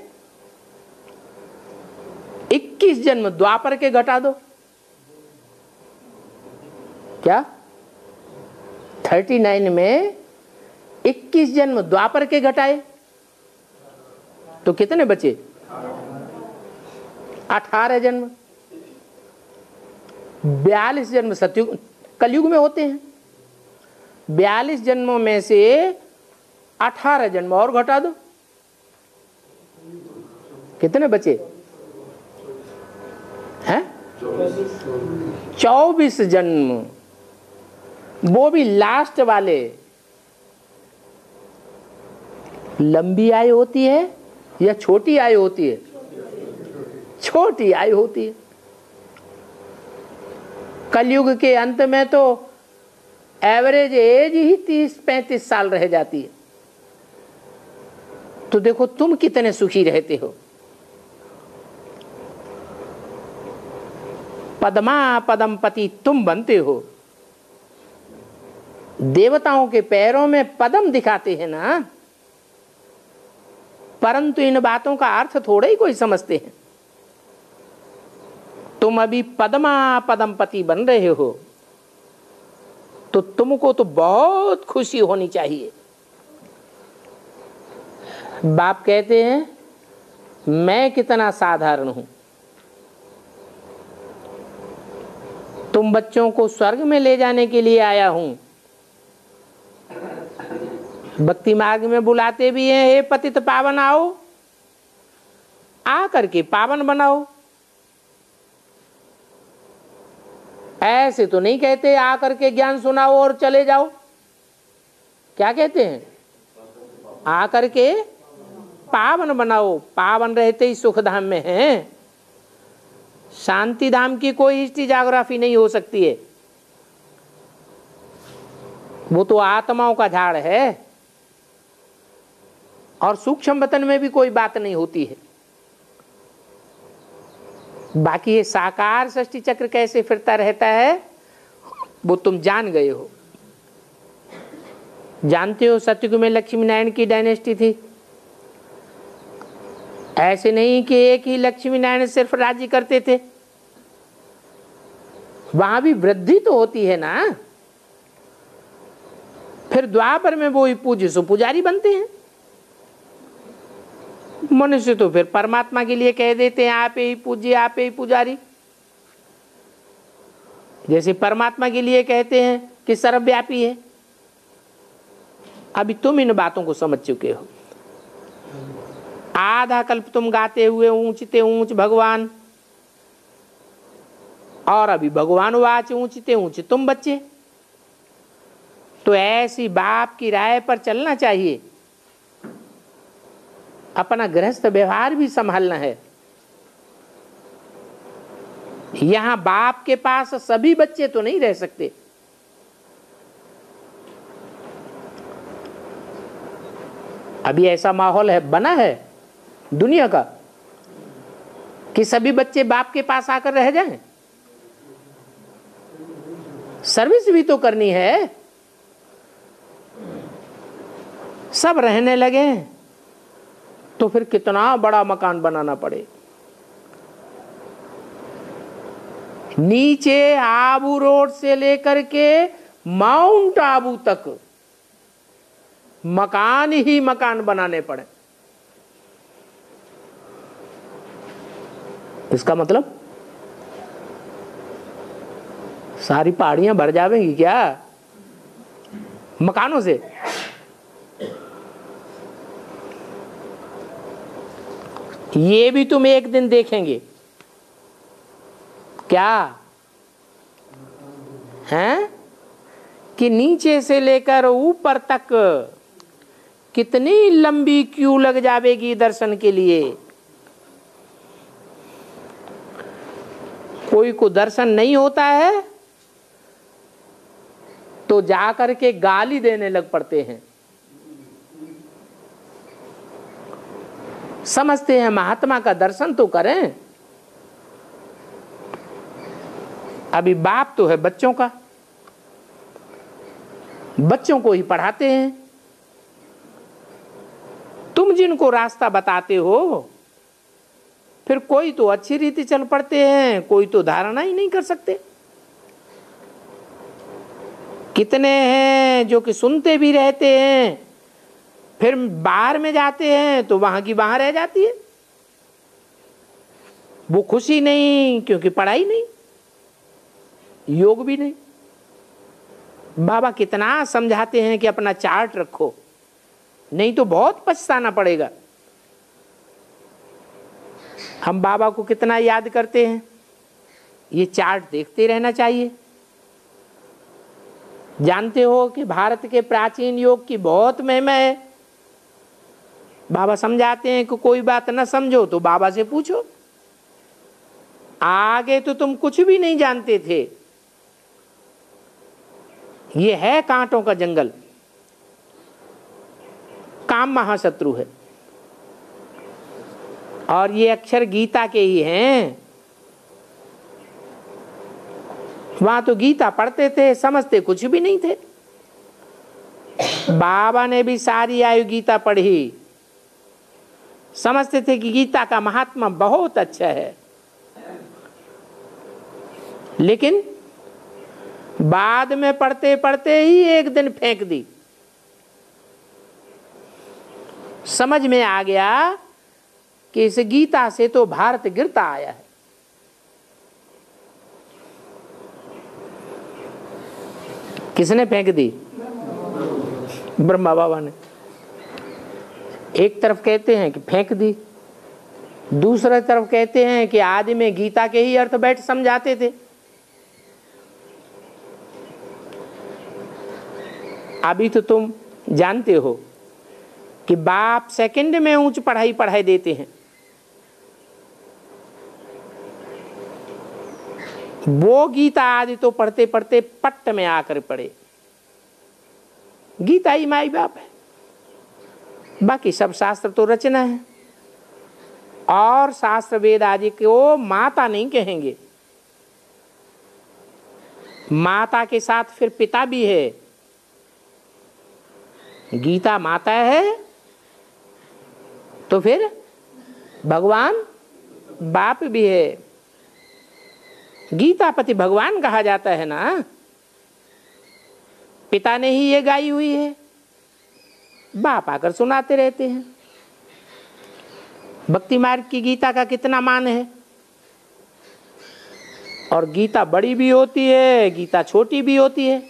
S1: 21 जन्म द्वापर के घटा दो। क्या? 39 में 21 जन्म द्वापर के घटाए तो कितने बचे? 18 जन्म। 42 जन्म सतयुग कलयुग में होते हैं। 42 जन्मों में से 18 जन्म और घटा दो, कितने बचे हैं? 24 जन्म, वो भी लास्ट वाले। लंबी आयु होती है या छोटी आयु होती है? छोटी आयु होती है। कलयुग के अंत में तो एवरेज एज ही 30-35 साल रह जाती है। तो देखो तुम कितने सुखी रहते हो। पद्मा पदम पति तुम बनते हो। देवताओं के पैरों में पदम दिखाते हैं ना, परंतु इन बातों का अर्थ थोड़ा ही कोई समझते हैं। तुम अभी पद्मा पदमपति बन रहे हो, तो तुमको तो बहुत खुशी होनी चाहिए। बाप कहते हैं मैं कितना साधारण हूं, तुम बच्चों को स्वर्ग में ले जाने के लिए आया हूं। भक्ति मार्ग में बुलाते भी हैं, हे पतित पावन आओ, आ करके पावन बनाओ। ऐसे तो नहीं कहते आ करके ज्ञान सुनाओ और चले जाओ। क्या कहते हैं? आ करके पावन बनाओ। पावन रहते ही सुख धाम में हैं। शांति धाम की कोई हिस्ट्री ज्योग्राफी नहीं हो सकती है, वो तो आत्माओं का झाड़ है। और सूक्ष्म वतन में भी कोई बात नहीं होती है। बाकी ये साकार सृष्टि चक्र कैसे फिरता रहता है वो तुम जान गए हो। जानते हो सतयुग में लक्ष्मी नारायण की डायनेस्टी थी। ऐसे नहीं कि एक ही लक्ष्मी नारायण सिर्फ राज्य करते थे, वहां भी वृद्धि तो होती है ना। फिर द्वापर में वो ही पूज्य सो पुजारी बनते हैं। मनुष्य तो फिर परमात्मा के लिए कह देते हैं आप ही पूज्य, आप ही पुजारी। जैसे परमात्मा के लिए कहते हैं कि सर्वव्यापी है। अभी तुम इन बातों को समझ चुके हो। आधा कल्प तुम गाते हुए ऊंचते ऊंच भगवान, और अभी भगवान वाच ऊंचते ऊंच तुम बच्चे। तो ऐसी बाप की राय पर चलना चाहिए। अपना गृहस्थ व्यवहार भी संभालना है। यहां बाप के पास सभी बच्चे तो नहीं रह सकते। अभी ऐसा माहौल है, बना है दुनिया का कि सभी बच्चे बाप के पास आकर रह जाएं। सर्विस भी तो करनी है। सब रहने लगे तो फिर कितना बड़ा मकान बनाना पड़े। नीचे आबू रोड से लेकर के माउंट आबू तक मकान ही मकान बनाने पड़े। इसका मतलब सारी पहाड़ियां भर जाएंगी क्या मकानों से? ये भी तुम एक दिन देखेंगे। क्या हैं कि नीचे से लेकर ऊपर तक कितनी लंबी क्यू लग जाएगी दर्शन के लिए। कोई को दर्शन नहीं होता है तो जाकर के गाली देने लग पड़ते हैं। समझते हैं महात्मा का दर्शन तो करें। अभी बाप तो है बच्चों का, बच्चों को ही पढ़ाते हैं। तुम जिनको रास्ता बताते हो, फिर कोई तो अच्छी रीति चल पड़ते हैं, कोई तो धारणा ही नहीं कर सकते। कितने हैं जो कि सुनते भी रहते हैं, फिर बाहर में जाते हैं तो वहां की वहां रह जाती है। वो खुशी नहीं, क्योंकि पढ़ाई नहीं, योग भी नहीं। बाबा कितना समझाते हैं कि अपना चार्ट रखो, नहीं तो बहुत पछताना पड़ेगा। हम बाबा को कितना याद करते हैं, ये चार्ट देखते रहना चाहिए। जानते हो कि भारत के प्राचीन योग की बहुत महिमा है। बाबा समझाते हैं कि कोई बात न समझो तो बाबा से पूछो। आगे तो तुम कुछ भी नहीं जानते थे। ये है कांटों का जंगल। काम महाशत्रु है, और ये अक्षर गीता के ही हैं। वहां तो गीता पढ़ते थे, समझते कुछ भी नहीं थे। बाबा ने भी सारी आयु गीता पढ़ी, समझते थे कि गीता का महात्मा बहुत अच्छा है। लेकिन बाद में पढ़ते पढ़ते ही एक दिन फेंक दी। समझ में आ गया कि इस गीता से तो भारत गिरता आया है। किसने फेंक दी? ब्रह्मा बाबा ने। एक तरफ कहते हैं कि फेंक दी, दूसरी तरफ कहते हैं कि आदि में गीता के ही अर्थ बैठ समझाते थे। अभी तो तुम जानते हो कि बाप सेकंड में ऊंच पढ़ाई देते हैं। वो गीता आदि तो पढ़ते पढ़ते पट्ट में आकर पढ़े। गीता ही माई बाप है, बाकी सब शास्त्र तो रचना है। और शास्त्र वेद आदि को माता नहीं कहेंगे, माता के साथ फिर पिता भी है। गीता माता है तो फिर भगवान बाप भी है। गीतापति भगवान कहा जाता है ना, पिता ने ही ये गाई हुई है, बाप आकर सुनाते रहते हैं। भक्ति मार्ग की गीता का कितना मान है। और गीता बड़ी भी होती है, गीता छोटी भी होती है।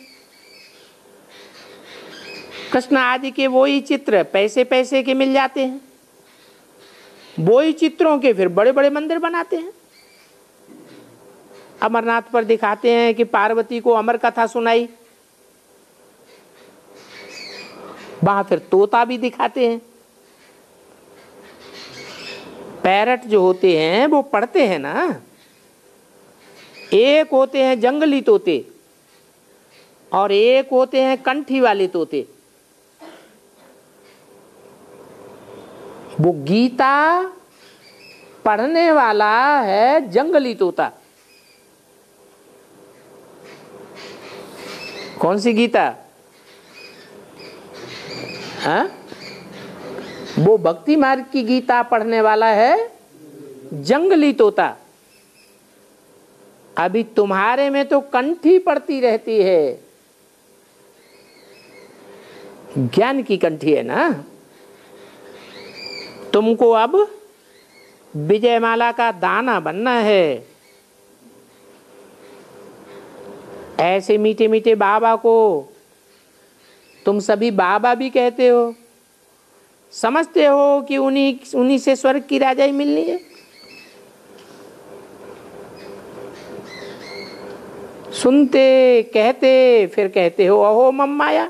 S1: कृष्ण आदि के वही चित्र पैसे पैसे के मिल जाते हैं, वही चित्रों के फिर बड़े बड़े मंदिर बनाते हैं। अमरनाथ पर दिखाते हैं कि पार्वती को अमर कथा सुनाई, वहां फिर तोता भी दिखाते हैं। पैरट जो होते हैं वो पढ़ते हैं ना। एक होते हैं जंगली तोते और एक होते हैं कंठी वाले तोते। वो गीता पढ़ने वाला है जंगली तोता। कौन सी गीता? हाँ? वो भक्ति मार्ग की गीता पढ़ने वाला है जंगली तोता। अभी तुम्हारे में तो कंठी पड़ती रहती है, ज्ञान की कंठी है ना। तुमको अब विजयमाला का दाना बनना है। ऐसे मीठे मीठे बाबा को तुम सभी बाबा भी कहते हो, समझते हो कि उन्हीं से स्वर्ग की राजाई मिलनी है। सुनते कहते फिर कहते हो अहो मम माया,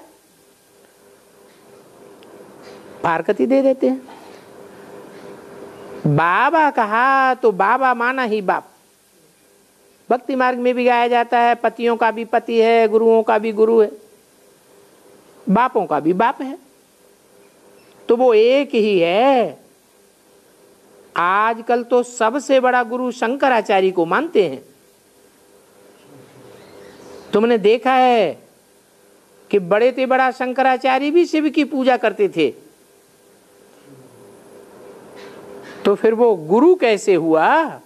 S1: फारकती दे देते हैं। बाबा कहा तो बाबा माना ही बाप। भक्ति मार्ग में भी गाया जाता है, पतियों का भी पति है, गुरुओं का भी गुरु है, बापों का भी बाप है, तो वो एक ही है। आजकल तो सबसे बड़ा गुरु शंकराचार्य को मानते हैं। तुमने देखा है कि बड़े से बड़ा शंकराचार्य भी शिव की पूजा करते थे, तो फिर वो गुरु कैसे हुआ?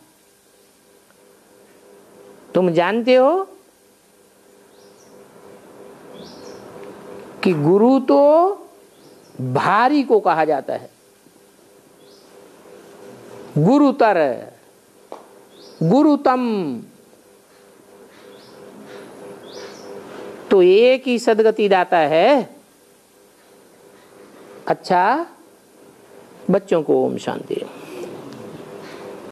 S1: तुम जानते हो कि गुरु तो भारी को कहा जाता है, गुरुतर, गुरुतम। तो एक ही सदगति दाता है। अच्छा, बच्चों को ओम शांति।